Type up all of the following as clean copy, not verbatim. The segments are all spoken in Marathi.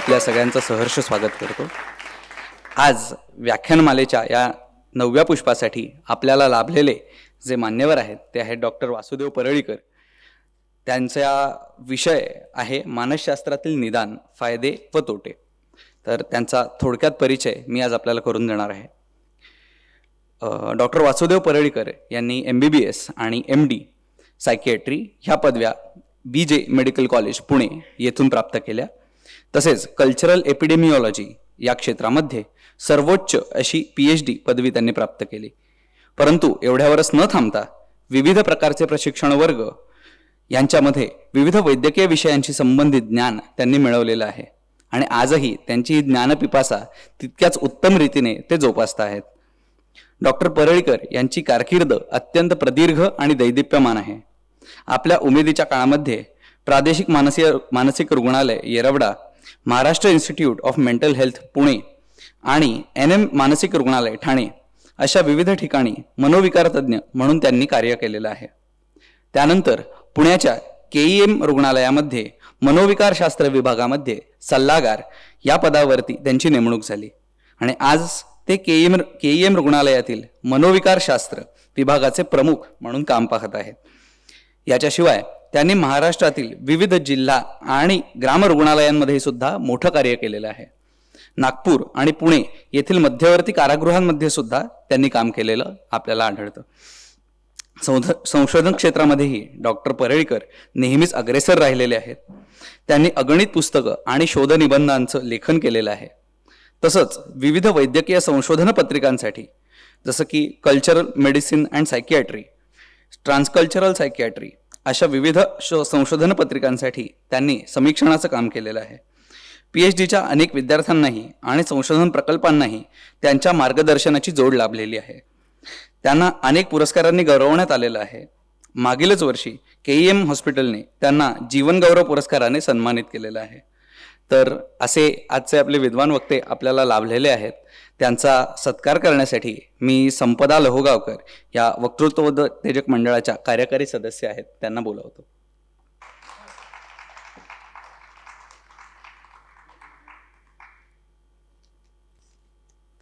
आपल्या सगळ्यांचं सहर्ष स्वागत करतो। आज व्याख्यानमालेच्या या 9व्या पुष्पासाठी आपल्याला लाभलेले जे मान्यवर आहेत ते आहेत डॉक्टर वासुदेव परळीकर। त्यांचा विषय आहे मानसशास्त्रातील निदान, फायदे व तोटे। तर त्यांचा थोडक्यात परिचय मी आज आपल्याला करून देणार आहे। डॉक्टर वासुदेव परळीकर यांनी MBBS आणि MD सायकियाट्री ह्या पदव्या BJ मेडिकल कॉलेज पुणे येथून प्राप्त केल्या। तसेच कल्चरल एपिडेमिओलॉजी या क्षेत्रामध्ये सर्वोच्च अशी PhD पदवी त्यांनी प्राप्त केली। परंतु एवढ्यावरच न थांबता विविध प्रकारचे प्रशिक्षण वर्ग यांच्यामध्ये विविध वैद्यकीय विषयांशी संबंधित ज्ञान त्यांनी मिळवलेलं आहे आणि आजही त्यांची ज्ञानपिपासा तितक्याच उत्तम रीतीने ते जोपासत आहेत। डॉक्टर परळीकर यांची कारकीर्द अत्यंत प्रदीर्घ आणि दैदिप्यमान आहे। आपल्या उमेदीच्या काळामध्ये प्रादेशिक मानसिक रुग्णालय Yerwada, Maharashtra institute of mental health Pune आणि NM मानसिक रुग्णालय ठाणे अशा विविध ठिकाणी मनोविकार तज्ञ म्हणून त्यांनी कार्य केलेलं आहे। त्यानंतर पुण्याच्या KEM रुग्णालयामध्ये मनोविकार शास्त्र विभागामध्ये सल्लागार या पदावरती त्यांची नेमणूक झाली आणि आज ते KEM रुग्णालयातील मनोविकार शास्त्र विभागाचे प्रमुख म्हणून काम पाहत आहेत। याच्याशिवाय त्यांनी महाराष्ट्रातील विविध जिल्हा आणि ग्राम रुग्णालयांमध्ये सुद्धा मोठं कार्य केलेलं आहे। नागपूर आणि पुणे येथील मध्यवर्ती कारागृहांमध्ये सुद्धा त्यांनी काम केलेलं आपल्याला आढळतं। संशोधन क्षेत्रामध्येही डॉक्टर परळीकर नेहमीच अग्रेसर राहिलेले आहेत। त्यांनी अगणित पुस्तकं आणि शोधनिबंधांचं लेखन केलेलं आहे। तसंच विविध वैद्यकीय संशोधन पत्रिकांसाठी जसं की cultural medicine and psychiatry, transcultural psychiatry अशा विविध संशोधन पत्रिकांसाठी त्यांनी समीक्षणाचं काम केलेलं आहे। PhDच्या अनेक विद्यार्थ्यांनाही आणि संशोधन प्रकल्पांनाही त्यांच्या मार्गदर्शनाची जोड लाभलेली आहे। त्यांना अनेक पुरस्कारांनी गौरवण्यात आलेलं आहे। मागीलच वर्षी KEM हॉस्पिटलने त्यांना जीवन गौरव पुरस्काराने सन्मानित केलेलं आहे। तर असे आजचे आपले विद्वान वक्ते आपल्याला लाभलेले आहेत। त्यांचा सत्कार करण्यासाठी मी संपदा लहोगावकर या वक्तृत्वोत्तेजक मंडळाच्या कार्यकारी सदस्य आहेत त्यांना बोलावतो।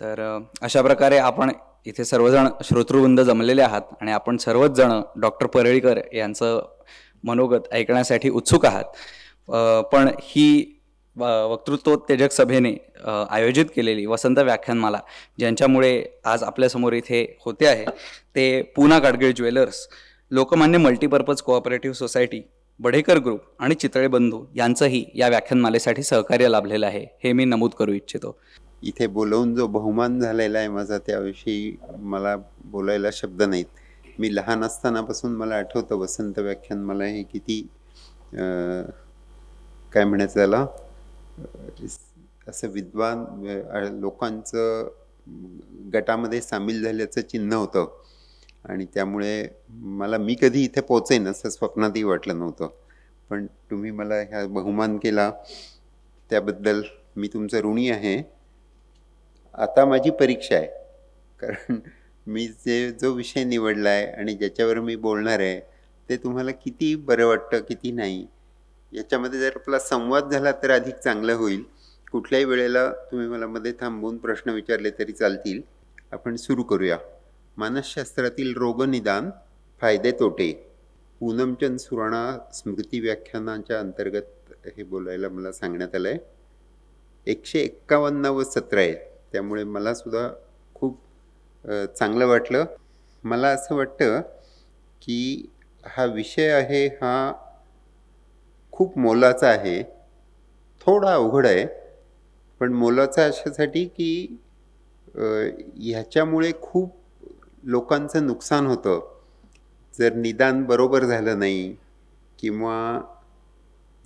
तर अशा प्रकारे आपण इथे सर्वजण श्रोतृवृंद जमलेले आहात आणि आपण सर्वच जण डॉक्टर परळीकर यांचं मनोगत ऐकण्यासाठी उत्सुक आहात। पण ही वक्तृत्वोत्तेजक सभेने आयोजित केलेली वसंत व्याख्यानमाला ज्यांच्यामुळे आज आपल्यासमोर इथे होते आहे ते Poona Gadgil jewellers, Lokmanya multipurpose cooperative society, Badhekar group आणि चितळे बंधू यांचंही या व्याख्यानमालेसाठी सहकार्य लाभलेलं आहे हे मी नमूद करू इच्छितो। इथे बोलवून जो बहुमान झालेला आहे माझा त्याविषयी मला बोलायला शब्द नाहीत। मी लहान असतानापासून मला आठवतं वसंत व्याख्यानमाला हे किती काय म्हणायचं त्याला असं विद्वान लोकांचं गटामध्ये सामील झाल्याचं चिन्ह होतं आणि त्यामुळे मी कधी इथे पोहोचेन असं स्वप्नातही वाटलं नव्हतं। पण तुम्ही मला ह्या बहुमान केला त्याबद्दल मी तुमचं ऋणी आहे। आता माझी परीक्षा आहे, कारण मी जो विषय निवडला आहे आणि ज्याच्यावर मी बोलणार आहे ते तुम्हाला किती बरं वाटतं किती नाही याच्यामध्ये जर आपला संवाद झाला तर अधिक चांगलं होईल। कुठल्याही वेळेला तुम्ही मला मध्ये थांबवून प्रश्न विचारले तरी चालतील। आपण सुरू करूया। मानसशास्त्रातील रोगनिदान, फायदे तोटे, पूनमचंद सुराणा स्मृती व्याख्यानाच्या अंतर्गत हे बोलायला मला सांगण्यात आलं आहे। 151व सत्र आहे, त्यामुळे मला सुद्धा खूप चांगलं वाटलं। मला असं वाटतं की हा विषय आहे हा खूप मोलाचा आहे, थोडा अवघड आहे, पण मोलाचा अशासाठी की ह्याच्यामुळे खूप लोकांचं नुकसान होतं। जर निदान बरोबर झालं नाही किंवा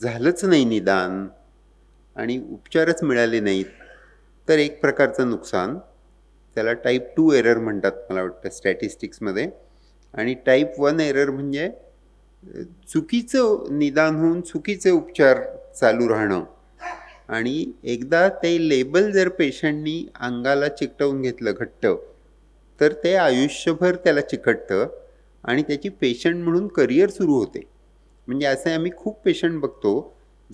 झालंच नाही निदान आणि उपचारच मिळाले नाहीत तर एक प्रकारचं नुकसान, त्याला टाईप 2 एरर म्हणतात मला वाटतं स्टॅटिस्टिक्समध्ये। आणि टाईप 1 एरर म्हणजे चुकीचं निदान होऊन चुकीचे उपचार चालू राहणं आणि एकदा ते लेबल जर पेशंटनी अंगाला चिकटवून घेतलं घट्ट तर ते आयुष्यभर त्याला चिकटतं आणि त्याची पेशंट म्हणून करिअर सुरू होते। म्हणजे असे आम्ही खूप पेशंट बघतो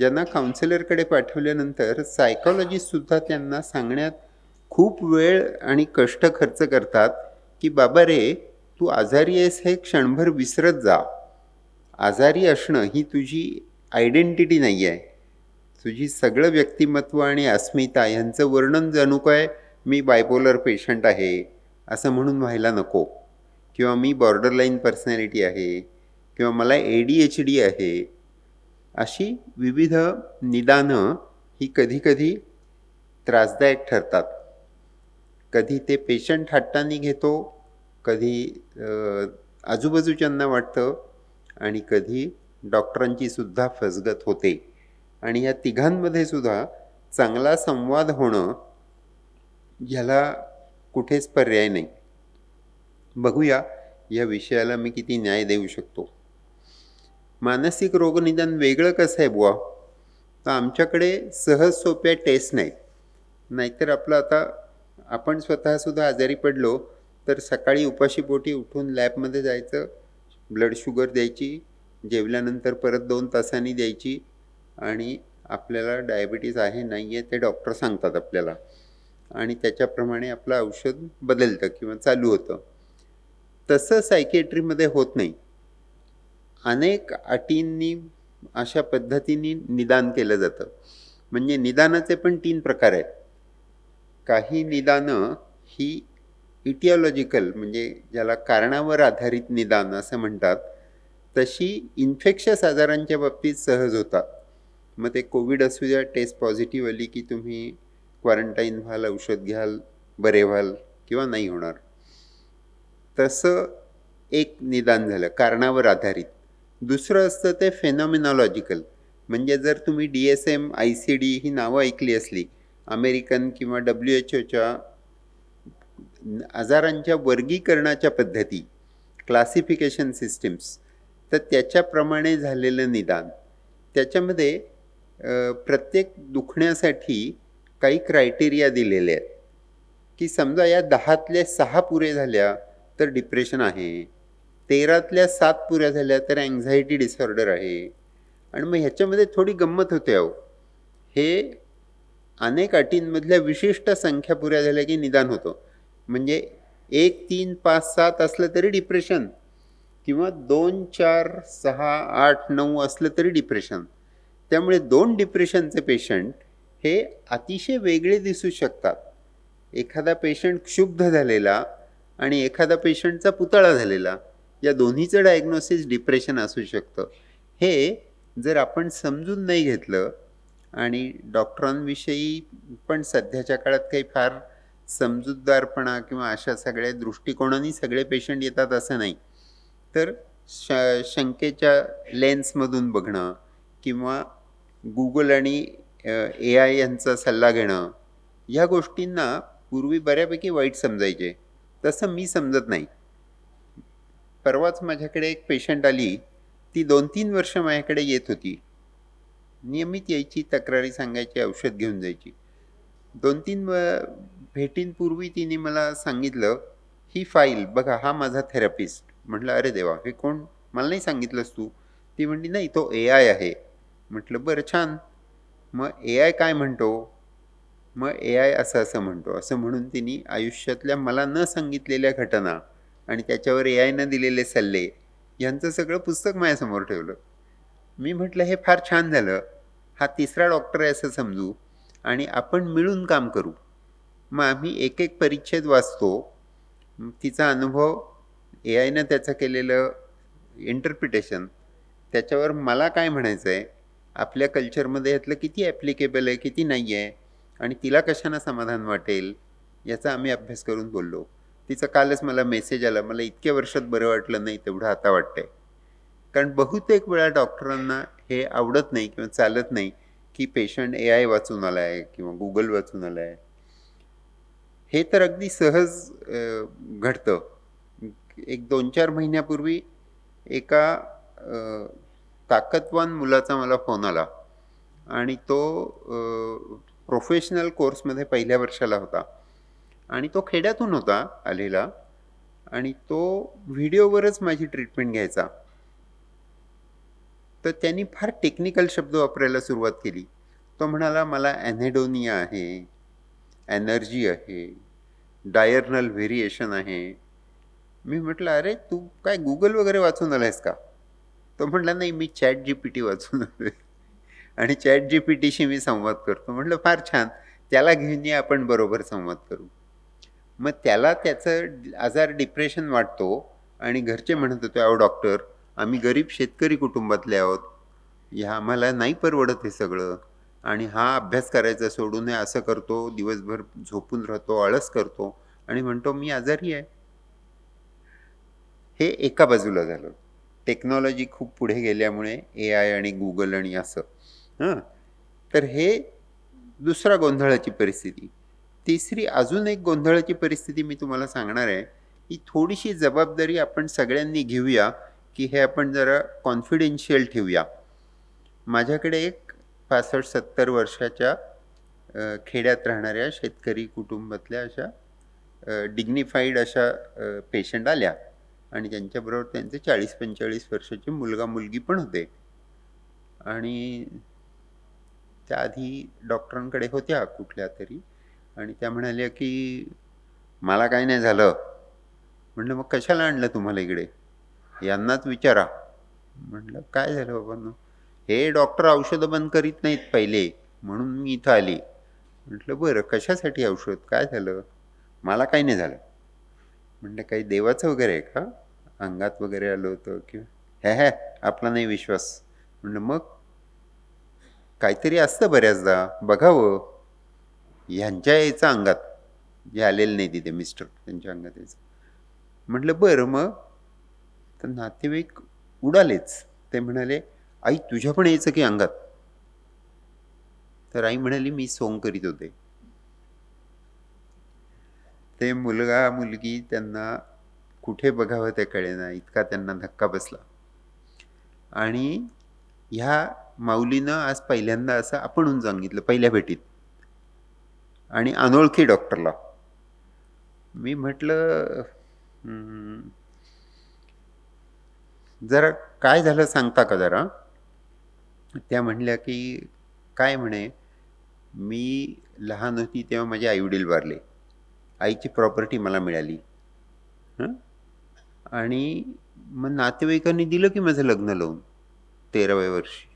ज्यांना काउन्सिलरकडे पाठवल्यानंतर सायकॉलॉजिस्टसुद्धा त्यांना सांगण्यात खूप वेळ आणि कष्ट खर्च करतात की बाबा रे, तू आजारी आहेस हे क्षणभर विसरत जा. आजारी असणं ही तुझी आयडेंटिटी नाही आहे. तुझी सगळं व्यक्तिमत्व आणि अस्मिता ह्यांचं वर्णन जणू काय मी बायपोलर पेशंट आहे असं म्हणून व्हायला नको, किंवा मी बॉर्डरलाईन पर्सनॅलिटी आहे, किंवा मला ADHD आहे. अशी विविध निदानं ही कधीकधी त्रासदायक ठरतात. कधी ते पेशंट हट्टाने घेतो, कधी आजूबाजूच्यांना वाटतं, आणि कधी डॉक्टरांची सुद्धा फसगत होते. आणि या तिघांमध्ये सुद्धा चांगला संवाद होणं ह्याला कुठेच पर्याय नाही. बघूया या विषयाला मी किती न्याय देऊ शकतो. मानसिक रोगनिदान वेगळं कसं आहे बुवा, तर आमच्याकडे सहज सोप्या टेस्ट नाहीत. नाहीतर आपलं आता आपण स्वतःसुद्धा आजारी पडलो तर सकाळी उपाशीपोटी उठून लॅबमध्ये जायचं, ब्लड शुगर द्यायची, जेवल्यानंतर परत 2 तासांनी द्यायची, आणि आपल्याला डायबिटीज आहे नाही आहे ते डॉक्टर सांगतात आपल्याला, आणि त्याच्याप्रमाणे आपलं औषध बदलतं किंवा चालू होतं. तसं सायकिएट्रीमध्ये होत नाही. अनेक अटींनी अशा पद्धतीने निदान केलं जातं. म्हणजे निदानाचे पण 3 प्रकार आहेत. काही निदानं ही इटिओलॉजिकल, म्हणजे ज्याला कारणावर आधारित निदान असं म्हणतात, तशी इन्फेक्शस आजारांच्या बाबतीत सहज होतात. मग ते कोविड असू द्या, टेस्ट पॉझिटिव्ह आली की तुम्ही क्वारंटाईन व्हाल, औषध घ्याल, बरे व्हाल किंवा नाही होणार. तसं एक निदान झालं कारणावर आधारित. दुसरं असतं ते फेनॉमिनॉलॉजिकल. म्हणजे जर तुम्ही DSM, ICD ही नावं ऐकली असली, अमेरिकन किंवा WHOच्या आजारांच्या वर्गीकरणाच्या पद्धती, क्लासिफिकेशन सिस्टीम्स, तर त्याच्याप्रमाणे झालेलं निदान. त्याच्यामध्ये प्रत्येक दुखण्यासाठी काही क्रायटेरिया दिलेले आहेत, की समजा या 10तल्या 6 पुरे झाल्या तर डिप्रेशन आहे, 13तल्या 7 पुऱ्या झाल्या तर अँझायटी डिसऑर्डर आहे. आणि मग ह्याच्यामध्ये थोडी गंमत होते अहो. हे अनेक अटींमधल्या विशिष्ट संख्या पुऱ्या झाल्या की निदान होतं. म्हणजे 1, 3, 5, 7 असलं तरी डिप्रेशन, किंवा 2, 4, 6, 8, 9 असलं तरी डिप्रेशन. त्यामुळे 2 डिप्रेशनचे पेशंट हे अतिशय वेगळे दिसू शकतात. एखादा पेशंट क्षुब्ध झालेला आणि एखादा पेशंटचा पुतळा झालेला, या दोन्हीचं डायग्नोसिस डिप्रेशन असू शकतं. हे जर आपण समजून नाही घेतलं, आणि डॉक्टरांविषयी पण सध्याच्या काळात काही फार समजूतदारपणा किंवा अशा सगळ्या दृष्टिकोनाने सगळे पेशंट येतात असं नाही, तर शंकेच्या लेन्समधून बघणं किंवा Google आणि AI यांचा सल्ला घेणं, ह्या गोष्टींना पूर्वी बऱ्यापैकी वाईट समजायचे. तसं मी समजत नाही. परवाच माझ्याकडे एक पेशंट आली, ती 2-3 वर्ष माझ्याकडे येत होती. नियमित यायची, तक्रारी सांगायची, औषध घेऊन जायची. 2-3 भेटींपूर्वी तिने मला सांगितलं, ही फाईल बघा, हा माझा थेरपिस्ट. म्हटलं अरे देवा, हे कोण, मला नाही सांगितलंस तू. ती म्हणली नाही, तो AI आहे. म्हटलं बरं, छान. मग AI काय म्हणतो? मग AI असं असं म्हणतो. असं म्हणून तिने आयुष्यातल्या मला न सांगितलेल्या घटना आणि त्याच्यावर AIनं दिलेले सल्ले यांचं सगळं पुस्तक माझ्यासमोर ठेवलं. मी म्हटलं हे फार छान झालं, हा 3रा डॉक्टर आहे असं समजू, आणि आपण मिळून काम करू. मग आम्ही एक एक परिच्छेद वाचतो. तिचा अनुभव, AIनं त्याचं केलेलं इंटरप्रिटेशन, त्याच्यावर मला काय म्हणायचं आहे, आपल्या कल्चरमध्ये यातलं किती ॲप्लिकेबल आहे, किती नाही आहे, आणि तिला कशानं समाधान वाटेल, याचा आम्ही अभ्यास करून बोललो. तिचं कालच मला मेसेज आला, मला इतक्या वर्षात बरं वाटलं नाही तेवढं आता वाटतंय. कारण बहुतेक वेळा डॉक्टरांना हे आवडत नाही किंवा चालत नाही की पेशंट AI वाचून आला आहे किंवा Google वाचून आला आहे. हे तर अगदी सहज घडतं. एक 2-4 महिन्यापूर्वी एका ताकदवान मुलाचा मला फोन आला, आणि तो प्रोफेशनल कोर्समध्ये 1ल्या वर्षाला होता, आणि तो खेड्यातून होता आलेला, आणि तो व्हिडिओवरच माझी ट्रीटमेंट घ्यायचा. तर त्यांनी फार टेक्निकल शब्द वापरायला सुरुवात केली. तो म्हणाला, मला ॲनेडोनिया आहे, एनर्जी आहे, डायर्नल व्हेरिएशन आहे. मी म्हटलं, अरे तू काय गुगल वगैरे वाचून आलायस का? तो म्हटला, नाही मी चॅट जीपीटी वाचून आलोय आणि चॅट जीपीटीशी मी संवाद करतो. म्हटलं फार छान, त्याला घेऊन ये, आपण बरोबर संवाद करू. मग त्याला त्याचं आजार डिप्रेशन वाटतो आणि घरचे म्हणत होते, अहो डॉक्टर, आम्ही गरीब शेतकरी कुटुंबातले आहोत, ह्या आम्हाला नाही परवडत हे सगळं, आणि हा अभ्यास करायचा सोडून हे असं करतो, दिवसभर झोपून राहतो, आळस करतो आणि म्हणतो मी आजारी आहे. हे एका बाजूला झालं. टेक्नॉलॉजी खूप पुढे गेल्यामुळे ए आय आणि गुगल आणि असं. हां, तर हे दुसरा गोंधळाची परिस्थिती. तिसरी अजून एक गोंधळाची परिस्थिती मी तुम्हाला सांगणार आहे. ही थोडीशी जबाबदारी आपण सगळ्यांनी घेऊया, की हे आपण जरा कॉन्फिडेन्शियल ठेवूया. माझ्याकडे एक 65-70 वर्षाच्या खेड्यात राहणाऱ्या शेतकरी कुटुंबातल्या अशा डिग्निफाईड अशा पेशंट आल्या आणि त्यांच्याबरोबर त्यांचे 40-45 वर्षाचे मुलगा मुलगी पण होते. आणि त्या आधी डॉक्टरांकडे होत्या कुठल्या तरी, आणि त्या म्हणाल्या की मला काही नाही झालं. म्हटलं मग कशाला आणलं तुम्हाला इकडे, यांनाच विचारा. म्हटलं काय झालं बाबांनो, हे डॉक्टर औषधं बंद करीत नाहीत पहिले, म्हणून मी इथं आली. म्हटलं बरं कशासाठी औषध, काय झालं? मला काही नाही झालं. म्हटलं काही देवाचं वगैरे आहे का, अंगात वगैरे आलं होतं किंवा हे आपला नाही विश्वास. म्हटलं मग काहीतरी असतं बऱ्याचदा, बघावं. ह्यांच्या यायचं अंगात, जे आलेलं नाही तिथे मिस्टर, त्यांच्या अंगात यायचं. म्हटलं बरं मग. तर नातेवाईक उडालेच. ते म्हणाले, आई तुझ्या पण यायचं की अंगात? तर आई म्हणाली, मी सोंग करीत होते. ते मुलगा मुलगी त्यांना कुठे बघावं ते कळेना, इतका त्यांना धक्का बसला. आणि ह्या माऊलीनं आज पहिल्यांदा असं आपणहून सांगितलं पहिल्या भेटीत, आणि अनोळखी डॉक्टरला. मी म्हटलं जरा काय झालं सांगता का जरा? त्या म्हणल्या की काय म्हणे, मी लहान होती तेव्हा माझे आईवडील वारले, आईची प्रॉपर्टी मला मिळाली. हं, आणि मग नातेवाईकांनी दिलं की माझं लग्न लावून 13व्या वर्षी.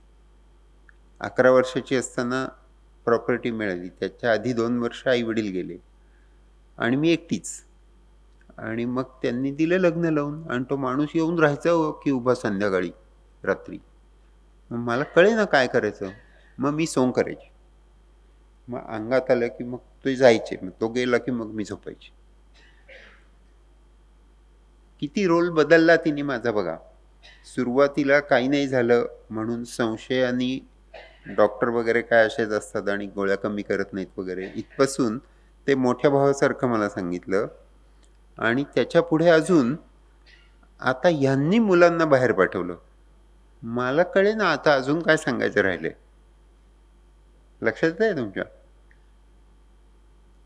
11 वर्षाची असताना प्रॉपर्टी मिळाली. त्याच्या आधी 2 वर्ष आईवडील गेले आणि मी एकटीच. आणि मग त्यांनी दिलं लग्न लावून, आणि तो माणूस येऊन राहायचा की उभा संध्याकाळी रात्री. मग मला कळे ना काय करायचं. मग मी सोंग करायची. मग अंगात आलं की मग ते जायचे, मग तो गेला की मग मी झोपायची. किती रोल बदलला तिने माझा बघा. सुरुवातीला काही नाही झालं म्हणून संशयाने डॉक्टर वगैरे काय असेच असतात आणि गोळ्या कमी करत नाहीत वगैरे, इथपासून ते मोठ्या भावासारखं मला सांगितलं. आणि त्याच्या पुढे अजून आता यांनी मुलांना बाहेर पाठवलं. मला कळे ना आता अजून काय सांगायचं राहिले. लक्षात आहे तुमच्या?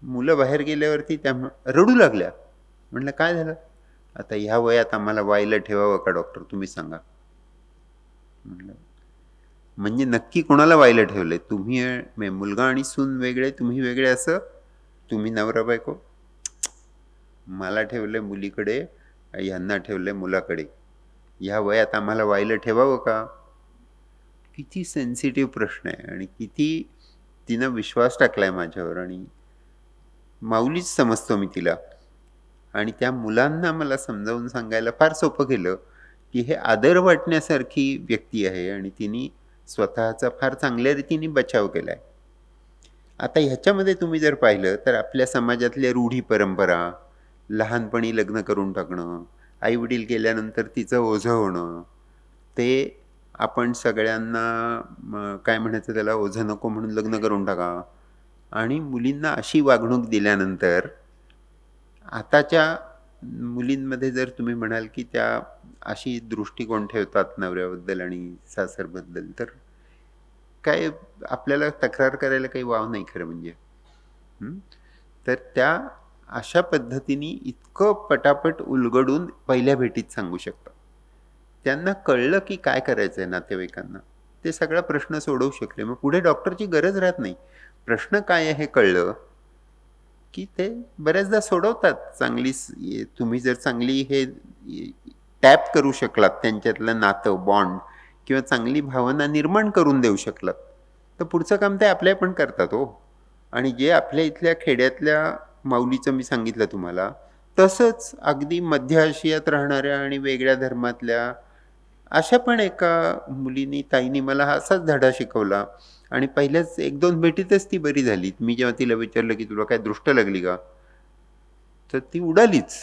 मुलं बाहेर गेल्यावरती त्या रडू लागल्या. म्हटलं काय झालं? आता ह्या वयात आम्हाला वायला ठेवावं का डॉक्टर, तुम्ही सांगा. म्हटलं म्हणजे नक्की कोणाला वायला ठेवलंय? तुम्ही मुलगा आणि सून वेगळे, तुम्ही वेगळे, असं तुम्ही नवरा बायको? मला ठेवलंय मुलीकडे, ह्यांना ठेवलंय मुलाकडे. ह्या वयात आम्हाला वायला ठेवावं का? किती सेन्सिटिव्ह प्रश्न आहे, आणि किती तिनं विश्वास टाकलाय माझ्यावर, आणि माऊलीच समजतो मी तिला. आणि त्या मुलांना मला समजावून सांगायला फार सोपं केलं की हे आदर वाटण्यासारखी व्यक्ती आहे, आणि तिने स्वतःचा फार चांगल्या रीतीने बचाव केला आहे. आता ह्याच्यामध्ये तुम्ही जर पाहिलं तर आपल्या समाजातल्या रूढी परंपरा, लहानपणी लग्न करून टाकणं, आईवडील गेल्यानंतर तिचं ओझं होणं, ते आपण सगळ्यांना काय म्हणायचं त्याला, ओझं नको म्हणून लग्न करून टाका. आणि मुलींना अशी वागणूक दिल्यानंतर आताच्या मुलींमध्ये जर तुम्ही म्हणाल की त्या अशी दृष्टिकोन ठेवतात नवऱ्याबद्दल आणि सासरबद्दल, तर काय आपल्याला तक्रार करायला काही वाव नाही खरं म्हणजे. तर त्या अशा पद्धतीने इतकं पटापट उलगडून पहिल्या भेटीत सांगू शकतात. त्यांना कळलं की काय करायचं आहे नातेवाईकांना, ते सगळा प्रश्न सोडवू शकले. मग पुढे डॉक्टरची गरज राहत नाही. प्रश्न काय आहे हे कळलं की ते बऱ्याचदा सोडवतात. तुम्ही जर चांगली हे टॅप करू शकलात त्यांच्यातलं नातं, बॉन्ड, किंवा चांगली भावना निर्माण करून देऊ शकलात, तर पुढचं काम ते आपल्या पण करतात हो. आणि जे आपल्या इथल्या खेड्यातल्या माऊलीचं मी सांगितलं तुम्हाला, तसंच अगदी मध्य आशियात राहणाऱ्या आणि वेगळ्या धर्मातल्या अशा पण एका मुलीनी, ताईनी मला हा असाच धडा शिकवला. आणि पहिल्याच 1-2 भेटीतच ती बरी झाली. मी जेव्हा तिला विचारलं की तुला काय दृष्ट लागली का, तर ती उडालीच.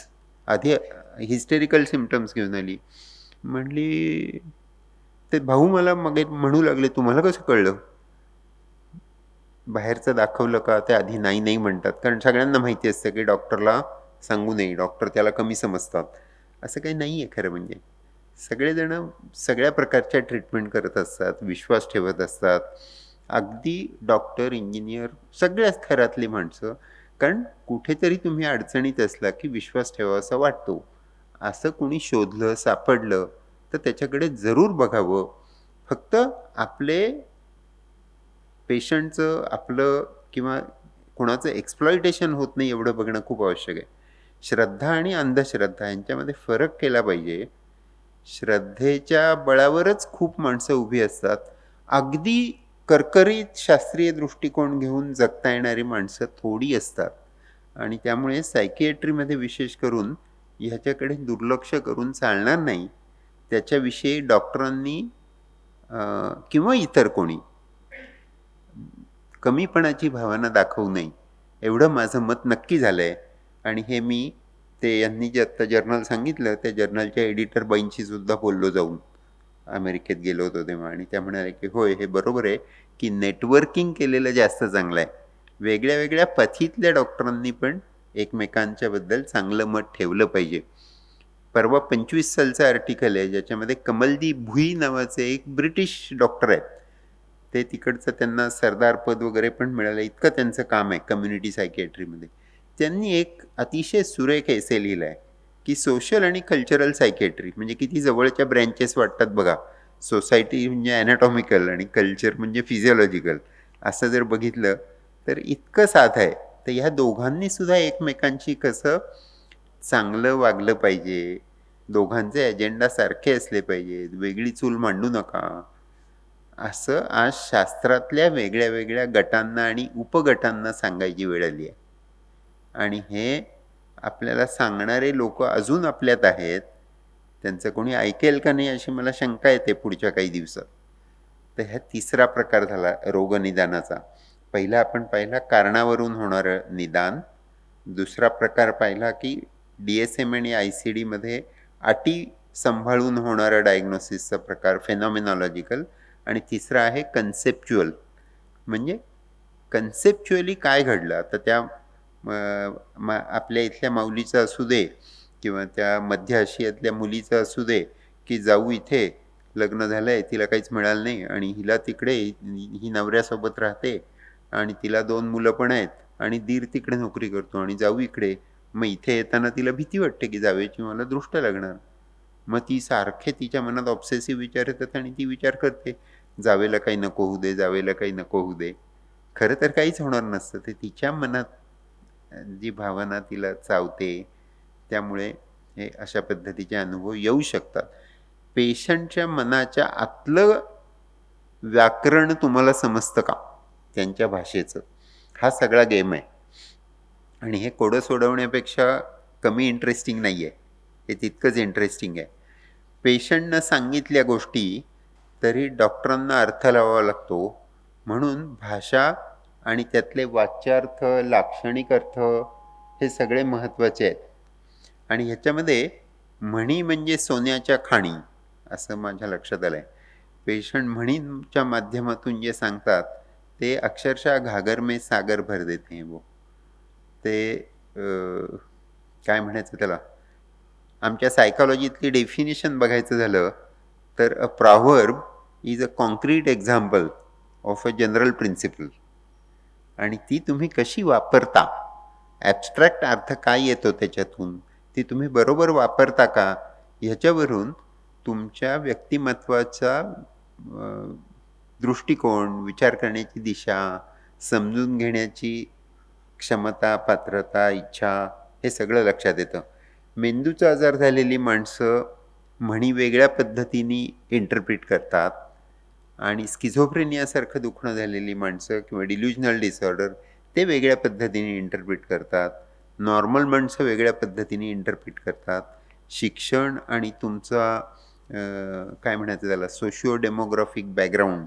आधी हिस्टेरिकल सिम्पटम्स घेऊन आली. म्हणली, ते भाऊ मला मग म्हणू लागले, तुम्हाला कसं कळलं? बाहेरचं दाखवलं का? ते आधी नाही नाही म्हणतात, कारण सगळ्यांना माहिती असतं की डॉक्टरला सांगू नये, डॉक्टर त्याला कमी समजतात. असं काही नाही आहे खरं म्हणजे. सगळेजण सगळ्या प्रकारच्या ट्रीटमेंट करत असतात, विश्वास ठेवत असतात. अगदी डॉक्टर, इंजिनियर, सगळ्याच थरातली माणसं. कारण कुठेतरी तुम्ही अडचणीत असला की विश्वास ठेवावासा वाटतो. असं कुणी शोधलं, सापडलं तर त्याच्याकडे जरूर बघावं. फक्त आपले पेशंटचं, आपलं किंवा कोणाचं एक्सप्लॉयटेशन होत नाही एवढं बघणं खूप आवश्यक आहे. श्रद्धा आणि अंधश्रद्धा यांच्यामध्ये फरक केला पाहिजे. श्रद्धेच्या बळावरच खूप माणसं उभी असतात. अगदी करकरीत शास्त्रीय दृष्टिकोन घेऊन जगता येणारी माणसं थोडी असतात. आणि त्यामुळे सायकिएट्रीमध्ये विशेष करून ह्याच्याकडे दुर्लक्ष करून चालणार नाही. त्याच्याविषयी डॉक्टरांनी किंवा इतर कोणी कमीपणाची भावना दाखवू नये, एवढं माझं मत नक्की झालं आहे. आणि हे मी यांनी जे आत्ता जर्नल सांगितलं, त्या जर्नलच्या एडिटर बाईंशी सुद्धा बोललो जाऊन, अमेरिकेत गेलो होतो तेव्हा. आणि त्या म्हणाले की होय, हे बरोबर आहे की नेटवर्किंग केलेलं जास्त चांगलं आहे. वेगळ्या वेगळ्या पथीतल्या डॉक्टरांनी पण एकमेकांच्याबद्दल चांगलं मत ठेवलं पाहिजे. परवा 25 सालचं आर्टिकल आहे ज्याच्यामध्ये कमलदीप भुई नावाचे एक ब्रिटिश डॉक्टर आहेत. ते तिकडचं, त्यांना सरदार पद वगैरे पण मिळालं, इतकं त्यांचं काम आहे कम्युनिटी सायकिएट्रीमध्ये. त्यांनी एक अतिशय सुरेख एसे लिहिला आहे की सोशल आणि कल्चरल सायकिएट्री म्हणजे किती जवळच्या ब्रँचेस वाटतात बघा. सोसायटी म्हणजे ॲनाटॉमिकल आणि कल्चर म्हणजे फिजिओलॉजिकल, असं जर बघितलं तर इतकं साधं आहे. तर ह्या दोघांनी सुद्धा एकमेकांशी कसं चांगलं वागलं पाहिजे, दोघांचे एजेंडा सारखे असले पाहिजेत, वेगळी चूल मांडू नका, असं आज शास्त्रातल्या वेगळ्या वेगळ्या गटांना आणि उपगटांना सांगायची वेळ आली आहे. आणि हे आपल्याला सांगणारे लोक अजून आपल्यात आहेत. त्यांचं कोणी ऐकेल का नाही अशी मला शंका येते पुढच्या काही दिवसात. तर ह्या तिसरा प्रकार झाला रोगनिदानाचा. पहिला आपण पाहिला कारणावरून होणारं निदान. दुसरा प्रकार पाहिला की DSM आणि ICD मध्ये अटी सांभाळून होणारा डायग्नोसिसचा प्रकार, फेनॉमिनॉलॉजिकल. आणि तिसरा आहे कन्सेप्च्युअल, म्हणजे कन्सेप्च्युअली काय घडलं. तर त्या आपल्या इथल्या माऊलीचं असू दे किंवा त्या मध्य आशियातल्या मुलीचं असू दे की जाऊ इथे लग्न झालं आहे, तिला काहीच मिळालं नाही आणि हिला तिकडे, ही नवऱ्यासोबत राहते आणि तिला 2 मुलं पण आहेत आणि दीर तिकडे नोकरी करतो आणि जाऊ इकडे. मग इथे येताना तिला भीती वाटते की जावेची मला दृष्ट लागणार. मग ती सारखे तिच्या मनात ऑब्सेसिव्ह विचार येतात आणि ती विचार करते जावेला काही नको होऊ दे, जावेला काही नको होऊ दे. खरं तर काहीच होणार नसतं. ते तिच्या मनात जी भावना तिला चावते, त्यामुळे हे अशा पद्धतीचे अनुभव येऊ शकतात. पेशंटच्या मनाच्या आतलं व्याकरण तुम्हाला समजतं का त्यांच्या भाषेचं, हा सगळा गेम आहे. आणि हे कोडं सोडवण्यापेक्षा कमी इंटरेस्टिंग नाही आहे, हे तितकंच इंटरेस्टिंग आहे. पेशंटनं सांगितल्या गोष्टी तरी डॉक्टरांना अर्थ लावावा लागतो. म्हणून भाषा आणि त्यातले वाच्यार्थ, लाक्षणिक अर्थ हे सगळे महत्त्वाचे आहेत. आणि ह्याच्यामध्ये म्हणी म्हणजे सोन्याच्या खाणी, असं माझ्या लक्षात आलं आहे. पेशंट म्हणीच्या माध्यमातून जे सांगतात ते अक्षरशः घागर में सागर भर देते हैं वो. ते काय म्हणायचं त्याला, आमच्या सायकॉलॉजीतली डेफिनेशन बघायचं झालं तर a proverb is a concrete example of a general principle. आणि ती तुम्ही कशी वापरता, ॲब्स्ट्रॅक्ट अर्थ काय येतो त्याच्यातून, ती तुम्ही बरोबर वापरता का, ह्याच्यावरून तुमच्या व्यक्तिमत्वाचा दृष्टिकोन, विचार करण्याची दिशा, समजून घेण्याची क्षमता, पात्रता, इच्छा हे सगळं लक्षात येतं. मेंदूचा आजार झालेली माणसं म्हणी वेगळ्या पद्धतीने इंटरप्रिट करतात आणि स्किझोफ्रेनियासारखं दुखणं झालेली माणसं किंवा डिल्युजनल डिसऑर्डर ते वेगळ्या पद्धतीने इंटरप्रिट करतात. नॉर्मल माणसं वेगळ्या पद्धतीने इंटरप्रिट करतात. शिक्षण आणि तुमचा काय म्हणायचं त्याला socio demographic background,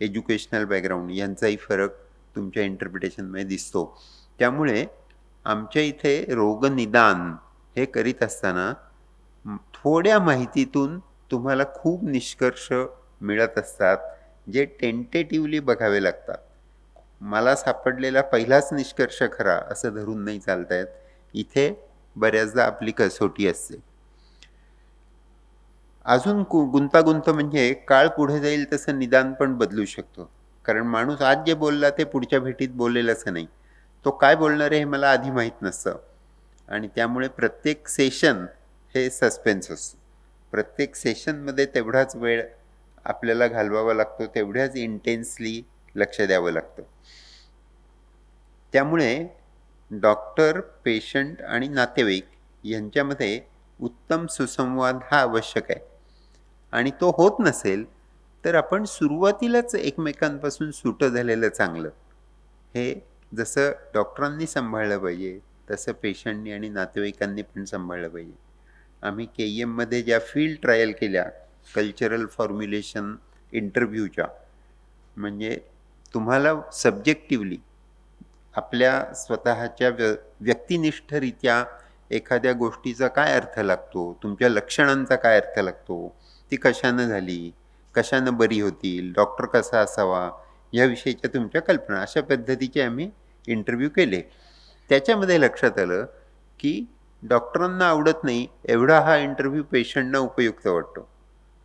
educational background यांचाही फरक तुमच्या इंटरप्रिटेशनमध्ये दिसतो. त्यामुळे आमच्या इथे रोगनिदान हे करीत असताना थोड्या माहितीतून तुम्हाला खूप निष्कर्ष मिळत असतात, जे टेंटेटिव्हली बघावे लागतात. मला सापडलेला पहिलाच निष्कर्ष खरा असं धरून नाही चालता येत. इथे बऱ्याचदा आपली कसोटी असते. अजून गुंतागुंत म्हणजे काळ पुढे जाईल तसं निदान पण बदलू शकतो. कारण माणूस आज जे बोलला ते पुढच्या भेटीत बोलेल असं नाही. तो काय बोलणार आहे हे मला आधी माहीत नसतं आणि त्यामुळे प्रत्येक सेशन हे सस्पेन्स असतो. प्रत्येक सेशनमध्ये तेवढाच वेळ आपल्याला घालवावा लागतो, तेवढ्याच इंटेन्सली लक्ष द्यावं लागतं. त्यामुळे डॉक्टर, पेशंट आणि नातेवाईक यांच्यामध्ये उत्तम सुसंवाद हा आवश्यक आहे आणि तो होत नसेल तर आपण सुरुवातीलाच एकमेकांपासून सुटं झालेलं चांगलं. हे जसं डॉक्टरांनी सांभाळलं पाहिजे तसं पेशंटनी आणि नातेवाईकांनी पण सांभाळलं पाहिजे. आम्ही KEMमध्ये ज्या फील्ड ट्रायल केल्या कल्चरल फॉर्म्युलेशन इंटरव्ह्यूच्या, म्हणजे तुम्हाला सब्जेक्टिव्हली आपल्या स्वतःच्या व्यक्तिनिष्ठरित्या एखाद्या गोष्टीचा काय अर्थ लागतो, तुमच्या लक्षणांचा काय अर्थ लागतो, ती कशानं झाली, कशानं बरी होतील, डॉक्टर कसा असावा याविषयीच्या तुमच्या कल्पना, अशा पद्धतीचे आम्ही इंटरव्ह्यू केले. त्याच्यामध्ये लक्षात आलं की डॉक्टरांना आवडत नाही एवढा हा इंटरव्ह्यू पेशंटना उपयुक्त वाटतो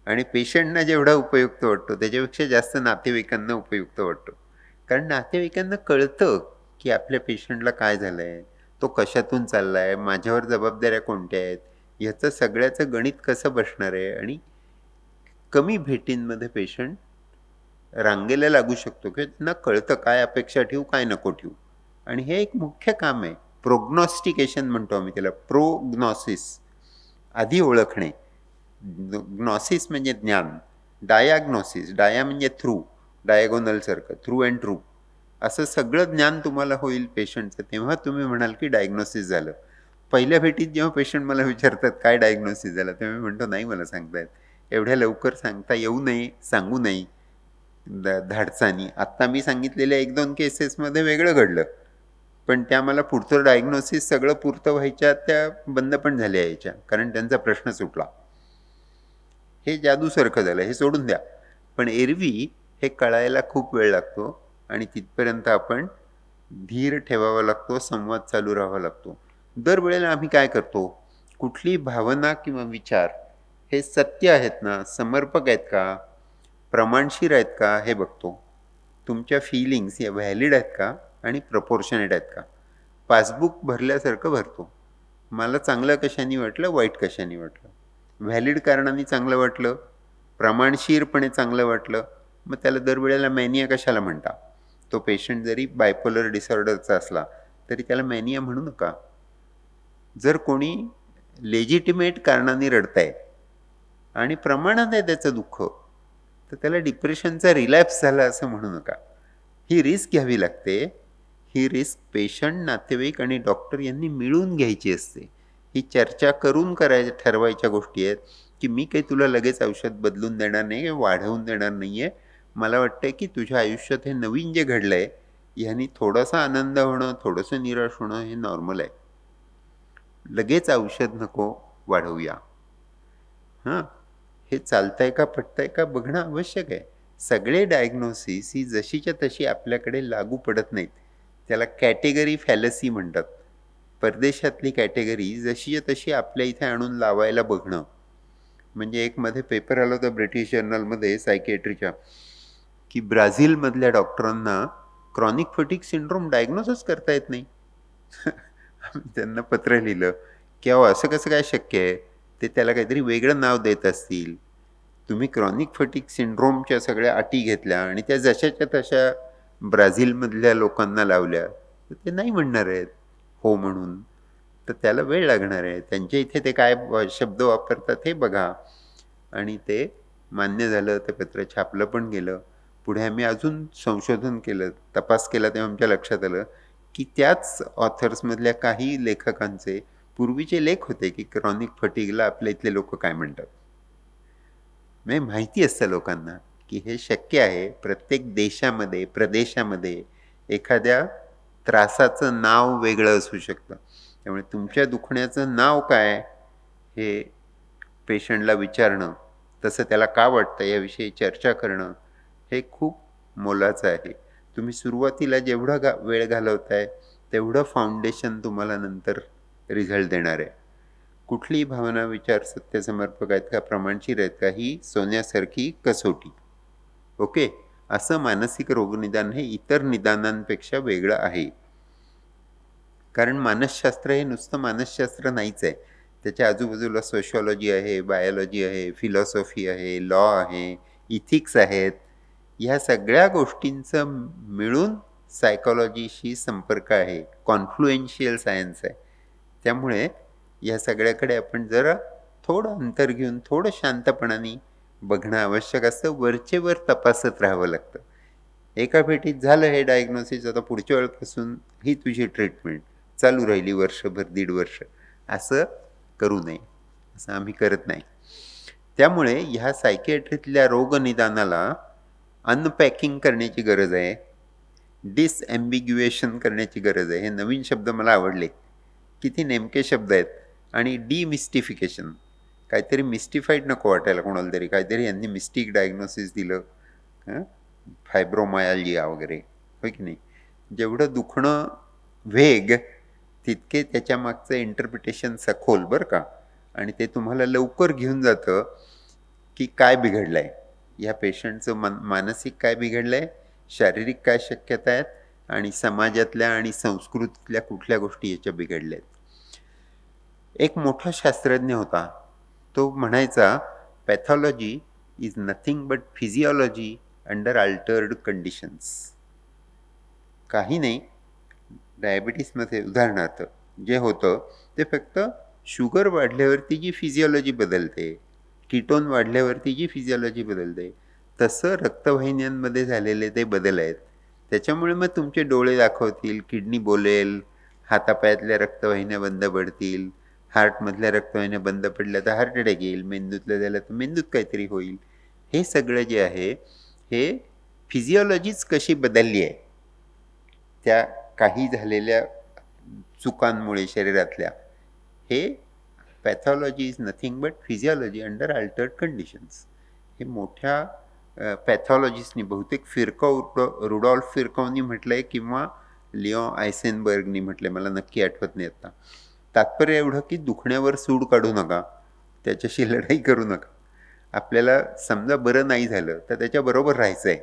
आणि पेशंटना जेवढा उपयुक्त वाटतो त्याच्यापेक्षा जास्त नातेवाईकांना उपयुक्त वाटतो. कारण नातेवाईकांना कळतं की आपल्या पेशंटला काय झालं आहे, तो कशातून चालला आहे, माझ्यावर जबाबदाऱ्या कोणत्या आहेत, ह्याचं सगळ्याचं गणित कसं बसणार आहे आणि कमी भेटींमध्ये पेशंट रांगेला लागू शकतो की त्यांना कळतं काय अपेक्षा ठेवू, काय नको ठेवू. आणि हे एक मुख्य काम आहे. प्रोग्नॉस्टिकेशन म्हणतो आम्ही त्याला, प्रोग्नॉसिस, आधी ओळखणे. ग्नॉसिस म्हणजे ज्ञान, डायाग्नॉसिस, डाया म्हणजे थ्रू, डायगोनलसारखं थ्रू अँड ट्रू, असं सगळं ज्ञान तुम्हाला होईल पेशंटचं, तेव्हा तुम्ही म्हणाल की डायग्नोसिस झालं. पहिल्या भेटीत जेव्हा पेशंट मला विचारतात काय डायग्नोसिस झालं, तेव्हा मी म्हणतो नाही मला सांगता येत, एवढ्या लवकर सांगता येऊ नये, सांगू नये धाडसानी. आत्ता मी सांगितलेल्या 1-2 केसेसमध्ये वेगळं घडलं, पण त्या मला पुढचं डायग्नोसिस सगळं पुरतं व्हायच्या त्या बंद पण झाल्या यायच्या, कारण त्यांचा प्रश्न सुटला. हे जादूसारखं झालं, हे सोडून द्या. पण एरवी हे कळायला खूप वेळ लागतो आणि तिथपर्यंत आपण धीर ठेवावा लागतो, संवाद चालू राहावा लागतो. दरवेळेला आम्ही काय करतो, कुठली भावना किंवा विचार हे सत्य आहेत ना, समर्पक आहेत का, प्रमाणशीर आहेत का हे बघतो. तुमच्या फिलिंग्स या व्हॅलिड आहेत का आणि प्रपोर्शनेट आहेत का. पासबुक भरल्यासारखं भरतो. मला चांगलं कशाने वाटलं, वाईट कशाने वाटलं, व्हॅलिड कारणाने चांगलं वाटलं, प्रमाणशीरपणे चांगलं वाटलं, मग त्याला दरवेळेला मॅनिया कशाला म्हणता. तो पेशंट जरी बायपोलर डिसऑर्डरचा असला तरी त्याला मॅनिया म्हणू नका. जर कोणी लेजिटिमेट कारणाने रडताय आणि प्रमाणात आहे त्याचं दुःख, तर त्याला डिप्रेशनचा रिलॅप्स झाला असं म्हणू नका. ही रिस्क घ्यावी लागते. ही रिस्क पेशंट, नातेवाईक आणि डॉक्टर यांनी मिळून घ्यायची असते. ही चर्चा करून ठरवायच्या गोष्टी आहेत की मी काही तुला लगेच औषध बदलून देणार नाही, वाढवून देणार नाही आहे. मला वाटतं की तुझ्या आयुष्यात हे नवीन जे घडलं आहे ह्यानी थोडासा आनंद होणं, थोडंसं निराश होणं हे नॉर्मल आहे. लगेच औषध नको वाढवूया. हां, हे चालतंय का पटतंय का बघणं आवश्यक आहे. सगळे डायग्नोसिस ही जशीच्या तशी आपल्याकडे लागू पडत नाहीत. त्याला कॅटेगरी फॅलसी म्हणतात. परदेशातली कॅटेगरी जशीच्या तशी आपल्या इथे आणून लावायला बघणं. म्हणजे एक मध्ये पेपर आला होता ब्रिटिश जर्नलमध्ये सायकिएट्रीच्या, की ब्राझीलमधल्या डॉक्टरांना क्रॉनिक फटीग सिंड्रोम डायग्नोसिस करता येत नाही. त्यांना पत्र लिहिलं की अहो असं कसं काय शक्य आहे. ते त्याला काहीतरी वेगळं नाव देत असतील. तुम्ही क्रॉनिक फटीग सिंड्रोमच्या सगळ्या अटी घेतल्या आणि त्या जशाच्या तशा ब्राझीलमधल्या लोकांना लावल्या, तर ते नाही म्हणणार आहेत हो म्हणून. तर त्याला वेळ लागणार आहे. त्यांच्या इथे ते काय शब्द वापरतात हे बघा. आणि ते मान्य झालं, ते पत्र छापलं पण गेलं. पुढे आम्ही अजून संशोधन केलं, तपास केला, तेव्हा आमच्या लक्षात आलं की त्याच ऑथर्समधल्या काही लेखकांचे पूर्वीचे लेख होते की क्रॉनिक फटीगला आपल्या इथले लोक काय म्हणतात. म्हणजे माहिती असतं लोकांना की हे शक्य आहे. प्रत्येक देशामध्ये, प्रदेशामध्ये एखाद्या त्रासाचं नाव वेगळं असू शकतं. त्यामुळे तुमच्या दुखण्याचं नाव काय हे पेशंटला विचारणं, तसं त्याला का वाटतं याविषयी चर्चा करणं, हे खूप मोलाचं आहे. तुम्ही सुरुवातीला जेवढा वेळ घालवताय तेवढं फाउंडेशन तुम्हाला नंतर रिझल्ट देणार आहे. कुठलीही भावना, विचार सत्यसमर्पक आहेत का, प्रमाणशीर आहेत का, ही सोन्यासारखी कसोटी. ओके. असं मानसिक रोगनिदान हे इतर निदानांपेक्षा वेगळं आहे. कारण मानसशास्त्र हे नुसतं मानसशास्त्र नाहीच आहे. त्याच्या आजूबाजूला सोशिओलॉजी आहे, बायोलॉजी आहे, फिलॉसॉफी आहे, लॉ आहे, इथिक्स आहेत. ह्या सगळ्या गोष्टींचं मिळून सायकॉलॉजीशी संपर्क आहे. कॉन्फ्लुएन्शियल सायन्स आहे. त्यामुळे या सगळ्याकडे आपण जरा थोडं अंतर घेऊन थोडं शांतपणाने बघणं आवश्यक असतं. वरचेवर तपासत राहावं लागतं. एका भेटीत झालं हे डायग्नोसिस, आता पुढच्या वेळेपासून ही तुझी ट्रीटमेंट चालू राहिली वर्षभर, 1.5 वर्ष, असं करू नये. असं आम्ही करत नाही. त्यामुळे ह्या सायकियाट्रीतल्या रोगनिदानाला अनपॅकिंग करण्याची गरज आहे, डिसएम्बिग्युएशन करण्याची गरज आहे. हे नवीन शब्द मला आवडले. किती नेमके शब्द आहेत. आणि डिमिस्टिफिकेशन, काहीतरी मिस्टिफाईड नको वाटायला कोणाला तरी. काहीतरी यांनी मिस्टिक डायग्नोसिस दिलं, फायब्रोमायल्जिया वगैरे, होय की नाही. जेवढं दुखणं वेग तितके त्याच्या मागचं इंटरप्रिटेशन सखोल, बरं का. आणि ते तुम्हाला लवकर घेऊन जातं की काय बिघडलं आहे, ह्या पेशंटचं मानसिक काय बिघडलं आहे, शारीरिक काय शक्यता आहेत, आणि समाजातल्या आणि संस्कृतीतल्या कुठल्या गोष्टी याच्या बिघडल्या आहेत. एक मोठा शास्त्रज्ञ होता, तो म्हणायचा, pathology is nothing but physiology under Altered conditions. काही नाही, डायबिटीसमध्ये उदाहरणार्थ जे होतं ते फक्त शुगर वाढल्यावरती जी फिजिओलॉजी बदलते, कीटोन वाढल्यावरती जी फिजिओलॉजी बदलते, तसं रक्तवाहिन्यांमध्ये झालेले ते बदल आहेत. त्याच्यामुळे मग तुमचे डोळे दाखवतील, किडनी बोलेल, हातापायातल्या रक्तवाहिन्या बंद पडतील, हार्टमधल्या रक्तवाहिन्या बंद पडल्या तर हार्ट अटॅक येईल, मेंदूतल्या झाल्या तर मेंदूत काहीतरी होईल. हे सगळं जे आहे हे फिजिओलॉजीच कशी बदलली आहे त्या काही झालेल्या चुकांमुळे शरीरातल्या, हे pathology is nothing but physiology under Altered conditions. हे मोठ्या पॅथॉलॉजिस्टनी, बहुतेक रुडॉल्फ फिरकॉवनी म्हटलं आहे किंवा लिओ आयसेनबर्गनी म्हटलं आहे, मला नक्की आठवत नाही आता. तात्पर्य एवढं की दुखण्यावर सूड काढू नका, त्याच्याशी लढाई करू नका. आपल्याला समजा बरं नाही झालं तर त्याच्याबरोबर राहायचं आहे.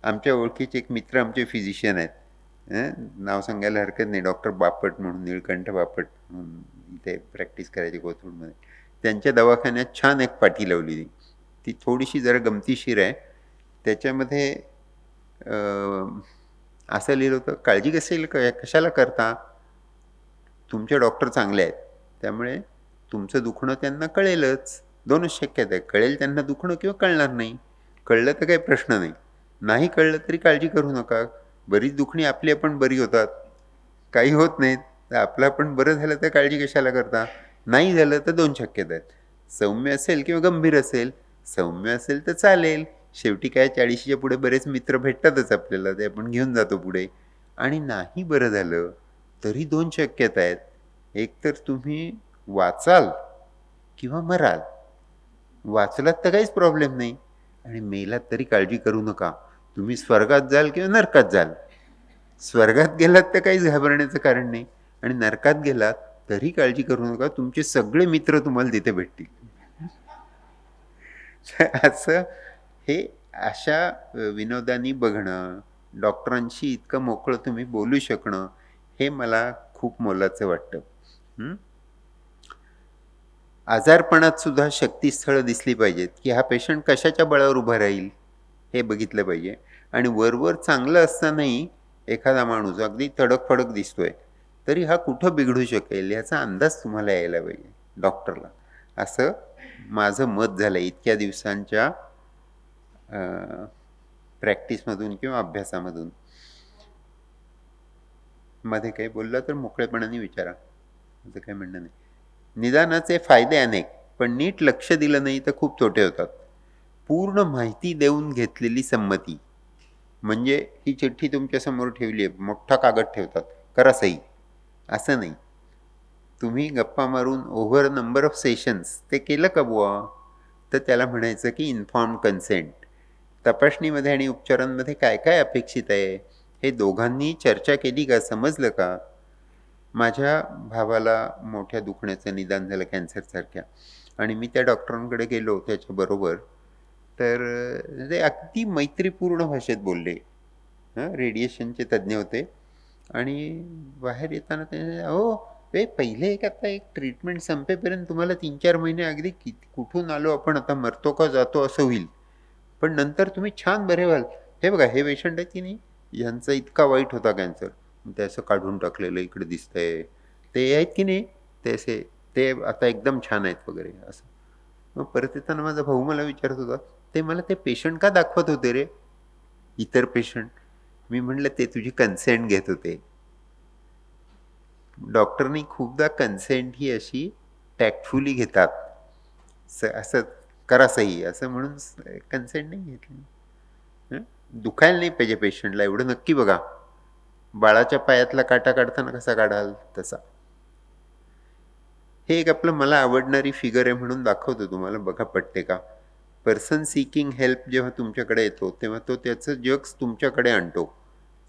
आमच्या ओळखीचे एक मित्र आमचे फिजिशियन आहेत, नाव सांगायला हरकत नाही, डॉक्टर बापट म्हणून, निळकंठ बापट म्हणून, इथे प्रॅक्टिस करायची कोथरूडमध्ये. त्यांच्या दवाखान्यात छान एक पाटी लावली, ती थोडीशी जरा गमतीशीर आहे. त्याच्यामध्ये असं लिहिलं होतं, काळजी कशाला करता, तुमचे डॉक्टर चांगले आहेत, त्यामुळे तुमचं दुखणं त्यांना कळेलच. 2च शक्यता आहे, कळेल त्यांना दुखणं किंवा कळणार नाही. कळलं तर काही प्रश्न नाही, नाही कळलं तरी काळजी करू नका. बरीच दुखणी आपली आपण बरी होतात, काही होत नाहीत, तर आपलं आपण बरं झालं तर काळजी कशाला करता. नाही झालं तर 2 शक्यता आहेत, सौम्य असेल किंवा गंभीर असेल. सौम्य असेल तर चालेल, शेवटी काय 40च्या पुढे बरेच मित्र भेटतातच आपल्याला, ते आपण घेऊन जातो पुढे. आणि नाही बरं झालं तरी 2 शक्यता आहेत, एक तर तुम्ही वाचाल किंवा मराल. वाचलात तर काहीच प्रॉब्लेम नाही, आणि मेलात तरी काळजी करू नका. तुम्ही स्वर्गात जाल किंवा नरकात जाल. स्वर्गात गेलात तर काहीच घाबरण्याचं कारण नाही, आणि नरकात गेलात तरी काळजी करू नका, तुमचे सगळे मित्र तुम्हाला तिथे भेटतील. असं हे अशा विनोदानी बघणं, डॉक्टरांशी इतकं मोकळं तुम्ही बोलू शकणं, हे मला खूप मोलाचं वाटतं. आजारपणात सुद्धा शक्तीस्थळं दिसली पाहिजेत, की हा पेशंट कशाच्या बळावर उभा राहील, हे बघितलं पाहिजे. आणि वरवर चांगलं असतानाही एखादा माणूस अगदी तडक-फडक दिसतोय, तरी हा कुठं बिघडू शकेल याचा अंदाज तुम्हाला यायला पाहिजे डॉक्टरला. असं माझं मत झालं इतक्या दिवसांच्या प्रॅक्टिसमधून किंवा अभ्यासामधून. मध्ये काही बोलला तर मोकळेपणाने विचारा, असं काही म्हणणं नाही. निदानाचे फायदे अनेक, पण नीट लक्ष दिलं नाही तर खूप तोटे होतात. पूर्ण माहिती देऊन घेतलेली संमती, म्हणजे ही चिठ्ठी तुमच्यासमोर ठेवली आहे, मोठा कागद ठेवतात, करा सही, असं नाही. तुम्ही गप्पा मारून ओव्हर नंबर ऑफ सेशन्स ते केलं का बुवा, तर त्याला म्हणायचं की इन्फॉर्म्ड कन्सेंट. तपासणीमध्ये आणि उपचारांमध्ये काय काय अपेक्षित आहे हे दोघांनी चर्चा केली का, समजलं का. माझ्या भावाला मोठ्या दुखण्याचं निदान झालं कॅन्सरसारख्या, आणि मी त्या डॉक्टरांकडे गेलो त्याच्याबरोबर. तर ते अगदी मैत्रीपूर्ण भाषेत बोलले. रेडिएशनचे तज्ज्ञ होते. आणि बाहेर येताना ते, "अहो, ते पहिले एक आता एक ट्रीटमेंट संपेपर्यंत तुम्हाला 3-4 महिने अगदी किती कुठून आलो आपण, आता मरतो का जातो असं होईल. पण नंतर तुम्ही छान बरे व्हाल. हे बघा, हे पेशंट आहे की नाही, यांचा इतका वाईट होता कॅन्सर, ते असं काढून टाकलेलं इकडे दिसतंय. ते आहेत की नाही, ते असे, ते आता एकदम छान आहेत वगैरे असं." मग परत येताना माझा भाऊ मला विचारत होता, "ते मला ते पेशंट का दाखवत होते रे, इतर पेशंट?" मी म्हटलं, "ते तुझी कन्सेंट घेत होते." डॉक्टरनी खूपदा कन्सेंट ही अशी टॅक्टफुली घेतात. असं करा सही असं म्हणून कन्सेंट नाही घेतली. हं? दुखायला नाही पाहिजे पेशंटला, एवढं नक्की बघा. बाळाच्या पायातला काटा काढताना कसा काढाल तसा. हे एक आपलं मला आवडणारी फिगर आहे म्हणून दाखवतो तुम्हाला, बघा पटते का. पर्सन सिकिंग हेल्प जेव्हा तुमच्याकडे येतो तेव्हा तो त्याचं जग तुमच्याकडे आणतो,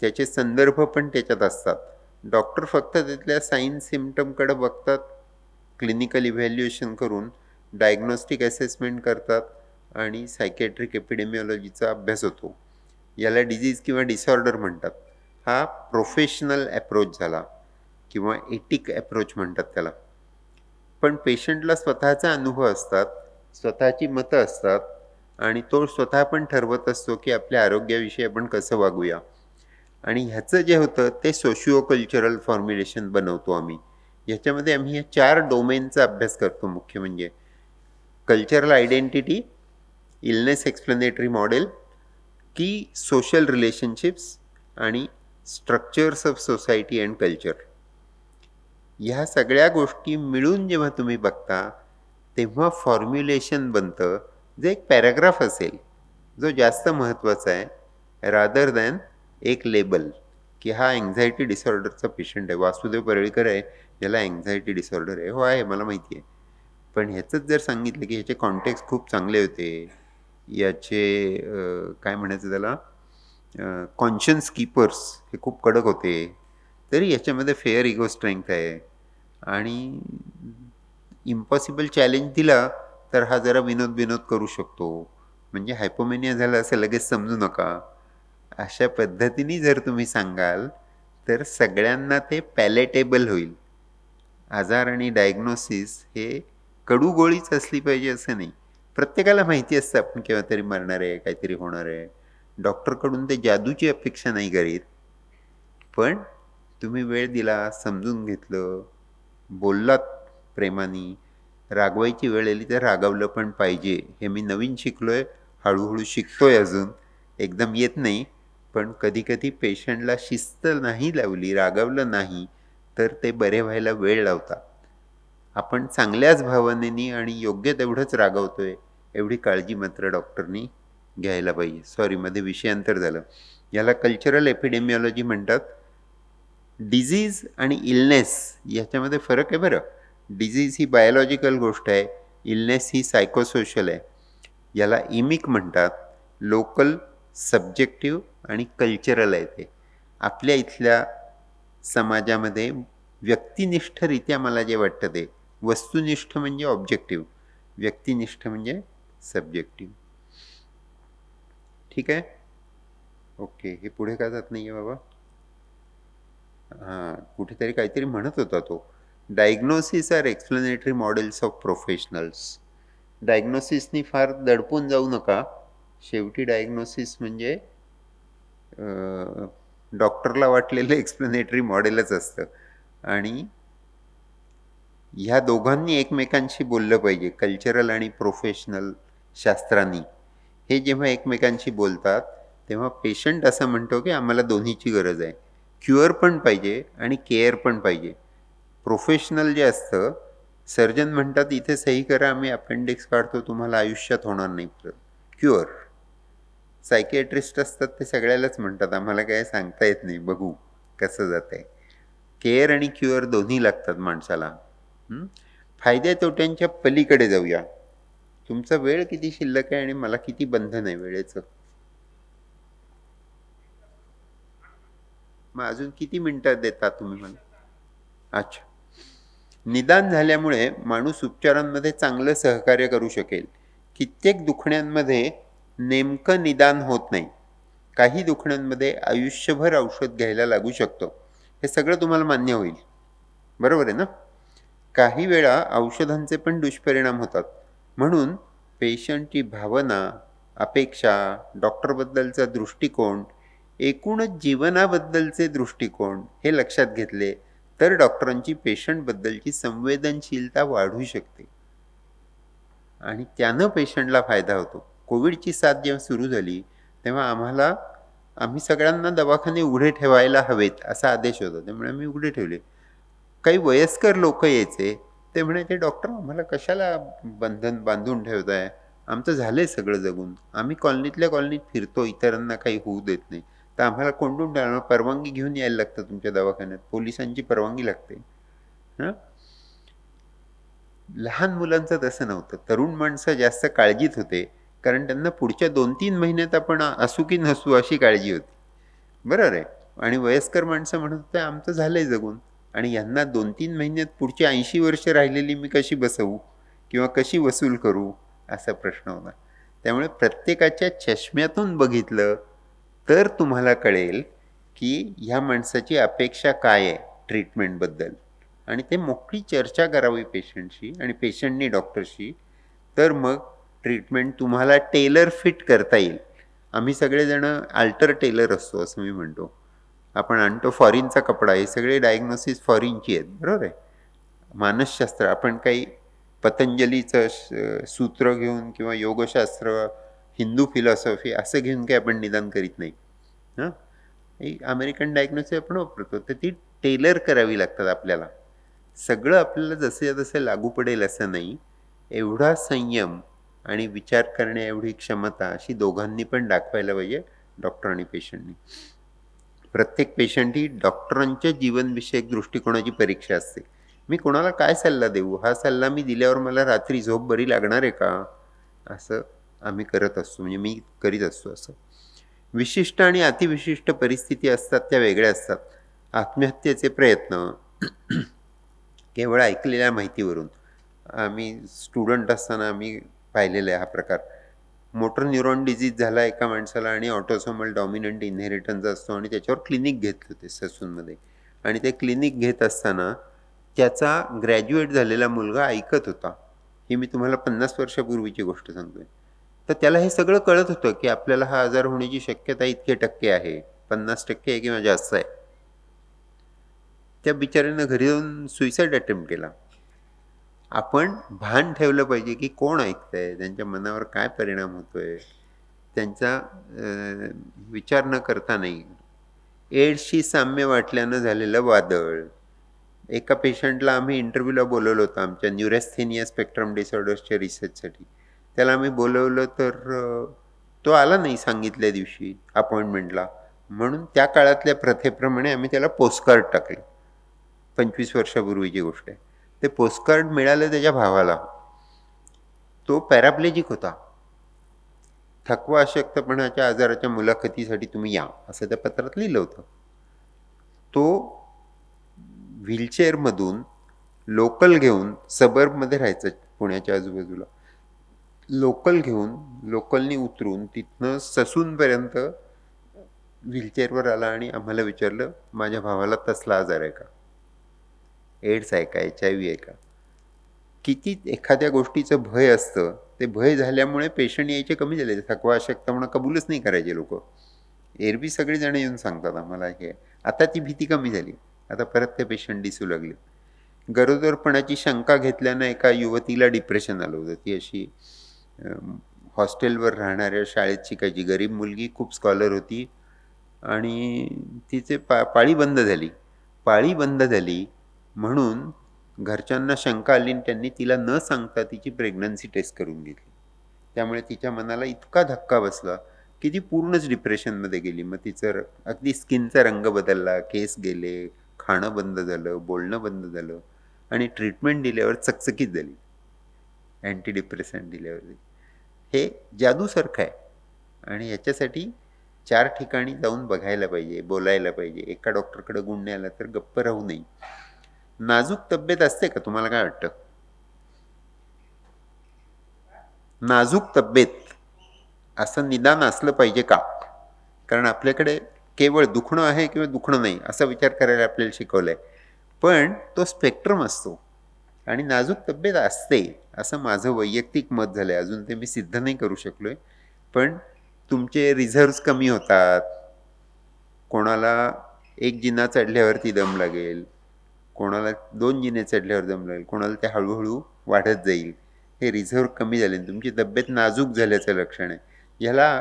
त्याचे संदर्भ पण त्याच्यात असतात. डॉक्टर फक्त तिथल्या साईन सिम्पटमकडे बघतात, क्लिनिकल इव्हॅल्युएशन करून डायग्नोस्टिक असेसमेंट करतात, आणि सायकॅट्रिक एपिडेमिओलॉजीचा अभ्यास होतो. याला डिझीज किंवा डिसऑर्डर म्हणतात. हा प्रोफेशनल अप्रोच झाला, किंवा एटिक अप्रोच म्हणतात त्याला. पण पेशंटला स्वतःचा अनुभव असतात, स्वतःची मतं असतात, आणि तो स्वतः पण ठरवत असतो की आपल्या आरोग्याविषयी आपण कसं वागूया. आणि ह्याचं जे होतं ते सोशिओ कल्चरल फॉर्म्युलेशन बनवतो आम्ही. ह्याच्यामध्ये आम्ही या 4 डोमेनचा अभ्यास करतो. मुख्य म्हणजे cultural identity, illness explanatory model, की सोशल रिलेशनशिप्स, आणि structures of society and culture. ह्या सगळ्या गोष्टी मिळून जेव्हा तुम्ही बघता तेव्हा फॉर्म्युलेशन बनतं, जे एक पॅराग्राफ असेल, जो जास्त महत्त्वाचा आहे रादर दॅन एक लेबल, की हा अँझायटी डिसऑर्डरचा पेशंट आहे, वासुदेव परळीकर आहे, याला अँझायटी डिसऑर्डर आहे. हो आहे, मला माहिती आहे. पण ह्याचंच जर सांगितलं की ह्याचे कॉन्टेक्स्ट खूप चांगले होते, याचे काय म्हणायचं त्याला, कॉन्शियन्स कीपर्स हे खूप कडक होते, तरी याच्यामध्ये फेअर इगो स्ट्रेंथ आहे, आणि इम्पॉसिबल चॅलेंज दिला तर हा जरा विनोद विनोद करू शकतो, म्हणजे हायपोमेनिया झालं असं लगेच समजू नका. अशा पद्धतीने जर तुम्ही सांगाल तर सगळ्यांना ते पॅलेटेबल होईल. आजार आणि डायग्नोसिस हे कडू गोळीच असली पाहिजे असं नाही. प्रत्येकाला माहिती असतं आपण केव्हा तरी मरणार आहे, काहीतरी होणार आहे. डॉक्टरकडून ते जादूची अपेक्षा नाही करीत. पण तुम्ही वेळ दिला, समजून घेतलं, बोललात प्रेमाने, रागवायची वेळ आली तर रागवलं पण पाहिजे. हे मी नवीन शिकलोय, हळूहळू शिकतोय अजून, एकदम येत नाही. पण कधी-कधी पेशंटला शिस्त नाही लावली, रागवलं नाही, तर ते बरे व्हायला वेळ लावतात. आपण चांगल्याच भावनेनी आणि योग्य तेवढंच रागवतोय, एवढी काळजी मात्र डॉक्टरनी घ्यायला पाहिजे. सॉरी, मध्ये विषयांतर झालं. याला कल्चरल एपिडेमिओलॉजी म्हणतात. डिझीज आणि इलनेस याच्यामध्ये फरक आहे बरं. डिझीज ही बायोलॉजिकल गोष्ट आहे, इलनेस ही सायकोसोशल आहे. याला इमिक म्हणतात. लोकल, सब्जेक्टिव्ह आणि कल्चरल आहे. ते आपल्या इथल्या समाजामध्ये व्यक्तिनिष्ठरित्या मला जे वाटतं ते, वस्तुनिष्ठ म्हणजे ऑब्जेक्टिव्ह, व्यक्तिनिष्ठ म्हणजे सब्जेक्टिव्ह. ठीक आहे, ओके. हे पुढे का जात नाही आहे बाबा? हां, कुठेतरी काहीतरी म्हणत होता तो. Diagnosis are explanatory models of professionals. डायग्नोसिसनी फार दडपून जाऊ नका. शेवटी डायग्नोसिस म्हणजे डॉक्टरला वाटलेलं एक्सप्लेनेटरी मॉडेलच असतं. आणि ह्या दोघांनी एकमेकांशी बोललं पाहिजे, कल्चरल आणि प्रोफेशनल शास्त्रांनी. हे जेव्हा एकमेकांशी बोलतात तेव्हा पेशंट असं म्हणतो की आम्हाला दोन्हीची गरज आहे. क्युअर पण पाहिजे आणि केअर पण पाहिजे. प्रोफेशनल जे असतं, सर्जन म्हणतात इथे सही करा, आम्ही अपेंडिक्स काढतो, तुम्हाला आयुष्यात होणार नाही क्युअर. सायकियाट्रिस्ट असतात ते सगळ्यालाच म्हणतात आम्हाला काय सांगता येत नाही, बघू कसं जात आहे. केअर आणि क्युअर दोन्ही लागतात माणसाला. फायदे तोट्यांच्या पलीकडे जाऊया. तुमचा वेळ किती शिल्लक आहे आणि मला किती बंधन आहे वेळेचं? मग अजून किती मिनिटं देता तुम्ही मला? अच्छा. निदान झाल्यामुळे माणूस उपचारांमध्ये चांगलं सहकार्य करू शकेल. कित्येक दुखण्यांमध्ये नेमकं निदान होत नाही. काही दुखण्यांमध्ये आयुष्यभर औषध घ्यायला लागू शकतो. हे सगळं तुम्हाला मान्य होईल, बरोबर आहे ना? काही वेळा औषधांचे पण दुष्परिणाम होतात. म्हणून पेशंटची भावना, अपेक्षा, डॉक्टरबद्दलचा दृष्टिकोन, एकूणच जीवनाबद्दलचे दृष्टिकोन हे लक्षात घेतले तर डॉक्टरांची पेशंटबद्दलची संवेदनशीलता वाढू शकते आणि त्यानं पेशंटला फायदा होतो. कोविडची साथ जेव्हा सुरू झाली तेव्हा आम्ही सगळ्यांना दवाखाने उघडे ठेवायला हवेत असा आदेश होता. त्यामुळे आम्ही उघडे ठेवले. काही वयस्कर लोक यायचे, ते म्हणायचे डॉक्टर आम्हाला कशाला बांधून ठेवताय, आमचं झालंय सगळं जगून, आम्ही कॉलनीतल्या कॉलनीत फिरतो, इतरांना काही होऊ देत नाही, तर आम्हाला कोंडून ठेवणार, परवानगी घेऊन यायला लागतं तुमच्या दवाखान्यात, पोलिसांची परवानगी लागते. हां, लहान मुलांचं तसं नव्हतं. तरुण माणसं जास्त काळजीत होते, कारण त्यांना पुढच्या 2-3 महिन्यात आपण असू की नसू अशी काळजी होती, बरोबर आहे. आणि वयस्कर माणसं म्हणत होते आमचं झालंय जगून, आणि यांना 2-3 महिन्यात पुढची 80 वर्ष राहिलेली मी कशी बसवू किंवा कशी वसूल करू असा प्रश्न होता. त्यामुळे प्रत्येकाच्या चष्म्यातून बघितलं तर तुम्हाला कळेल की ह्या माणसाची अपेक्षा काय आहे ट्रीटमेंटबद्दल, आणि ते मोकळी चर्चा करावी पेशंटशी आणि पेशंटनी डॉक्टरशी. तर मग ट्रीटमेंट तुम्हाला टेलर फिट करता येईल. आम्ही सगळेजण अल्टर टेलर असतो असं मी म्हणतो. आपण आणतो फॉरिनचा कपडा, हे सगळे डायग्नोसिस फॉरिनची आहेत, बरोबर आहे. मानसशास्त्र आपण काही पतंजलीचं सूत्र घेऊन किंवा योगशास्त्र, हिंदू फिलॉसॉफी असं घेऊन काही आपण निदान करीत नाही. हां, अमेरिकन डायग्नोसिस आपण वापरतो, तर ती टेलर करावी लागतात आपल्याला. सगळं आपल्याला जसे जसे लागू पडेल असं नाही. एवढा संयम आणि विचार करण्या एवढी क्षमता अशी दोघांनी पण दाखवायला पाहिजे, डॉक्टर आणि पेशंटनी. प्रत्येक पेशंट ही डॉक्टरांच्या जीवनविषयक दृष्टिकोनाची परीक्षा असते. मी कोणाला काय सल्ला देऊ, हा सल्ला मी दिल्यावर मला रात्री झोप बरी लागणार आहे का, असं आम्ही करत असतो, म्हणजे मी करीत असतो. असं विशिष्ट आणि अतिविशिष्ट परिस्थिती असतात त्या वेगळ्या असतात. आत्महत्येचे प्रयत्न केवळ ऐकलेल्या माहितीवरून, आम्ही स्टुडंट असताना आम्ही पाहिलेला आहे हा प्रकार. मोटर न्यूरॉन डिजीज झाला एका माणसाला आणि ऑटोसोमल डॉमिनंट इनहेरिटन्स असतो, आणि त्याच्यावर क्लिनिक घेतलं होते ससूनमध्ये. आणि ते क्लिनिक घेत असताना त्याचा ग्रॅज्युएट झालेला मुलगा ऐकत होता. ही मी तुम्हाला 50 वर्षापूर्वीची गोष्ट सांगतोय. तर त्याला हे सगळं कळत होतं की आपल्याला हा आजार होण्याची शक्यता इतके टक्के आहे, 50% आहे किंवा जास्त आहे. त्या बिचाऱ्यानं घरी जाऊन सुइसाईड अटेम्प्ट केला. आपण भान ठेवलं पाहिजे की कोण ऐकतंय, त्यांच्या मनावर काय परिणाम होतोय, त्यांचा विचार न करता नाही. एड्सशी साम्य वाटल्यानं झालेलं वादळ. एका पेशंटला आम्ही इंटरव्ह्यूला बोलवलं होतं आमच्या न्यूरेस्थेनिया स्पेक्ट्रम डिसऑर्डर्सच्या रिसर्चसाठी. त्याला आम्ही बोलवलं तर तो आला नाही सांगितल्या दिवशी अपॉइंटमेंटला. म्हणून त्या काळातल्या प्रथेप्रमाणे आम्ही त्याला पोस्टकार्ड टाकले. 25 वर्षापूर्वीची गोष्ट आहे. ते पोस्टकार्ड मिळालं त्याच्या भावाला. तो पॅराप्लेजिक होता. थकवा अशक्तपणाच्या आजाराच्या मुलाखतीसाठी तुम्ही या असं त्या पत्रात लिहिलं होतं. तो व्हीलचेअरमधून लोकल घेऊन, सबर्बमध्ये राहायचं पुण्याच्या आजूबाजूला, लोकल घेऊन लोकलनी उतरून तिथनं ससूनपर्यंत व्हीलचेअरवर आला आणि आम्हाला विचारलं माझ्या भावाला तसला आजार आहे का. एड्स आहे का, HIV आहे का. किती एखाद्या गोष्टीचं भय असतं, ते भय झाल्यामुळे पेशंट यायचे कमी झाले. थकवा अशक्त म्हणून कबूलच नाही करायचे लोक. एरवी सगळेजण येऊन सांगतात आम्हाला हे. आता ती भीती कमी झाली. आता परत ते पेशंट दिसू लागले. गरोदरपणाची शंका घेतल्यानं एका युवतीला डिप्रेशन आलं होतं. ती अशी हॉस्टेलवर राहणाऱ्या शाळेत शिकायची गरीब मुलगी, खूप स्कॉलर होती आणि तिचे पाळी बंद झाली. पाळी बंद झाली म्हणून घरच्यांना शंका आली आणि त्यांनी तिला न सांगता तिची प्रेग्नन्सी टेस्ट करून घेतली. त्यामुळे तिच्या मनाला इतका धक्का बसला की ती पूर्णच डिप्रेशनमध्ये गेली. मग तिचं अगदी स्किनचा रंग बदलला, केस गेले, खाणं बंद झालं, बोलणं बंद झालं आणि ट्रीटमेंट दिल्यावर चकचकीत झाली. अँटी डिप्रेसंट दिल्यावर हे जादूसारखं आहे आणि याच्यासाठी 4 ठिकाणी जाऊन बघायला पाहिजे, बोलायला पाहिजे. एका डॉक्टरकडे गुण नाही आला तर गप्प राहू नये. नाजूक तब्येत असते का? तुम्हाला काय वाटतं? नाजूक तब्येत असं निदान असलं पाहिजे का? कारण आपल्याकडे केवळ दुखणं आहे किंवा दुखणं नाही असा विचार करायला आपल्याला शिकवलंय. पण तो स्पेक्ट्रम असतो आणि नाजूक तब्येत असते असं माझं वैयक्तिक मत झालंय. अजून ते मी सिद्ध नाही करू शकलोय. पण तुमचे रिझर्व्स कमी होतात. कोणाला 1 जिना चढल्यावरती दम लागेल, कोणाला 2 जिने चढल्यावर दम लागेल, कोणाला ते हळूहळू वाढत जाईल. हे रिझर्व कमी झाले, तुमची तब्येत नाजूक झाल्याचं लक्षण आहे. ह्याला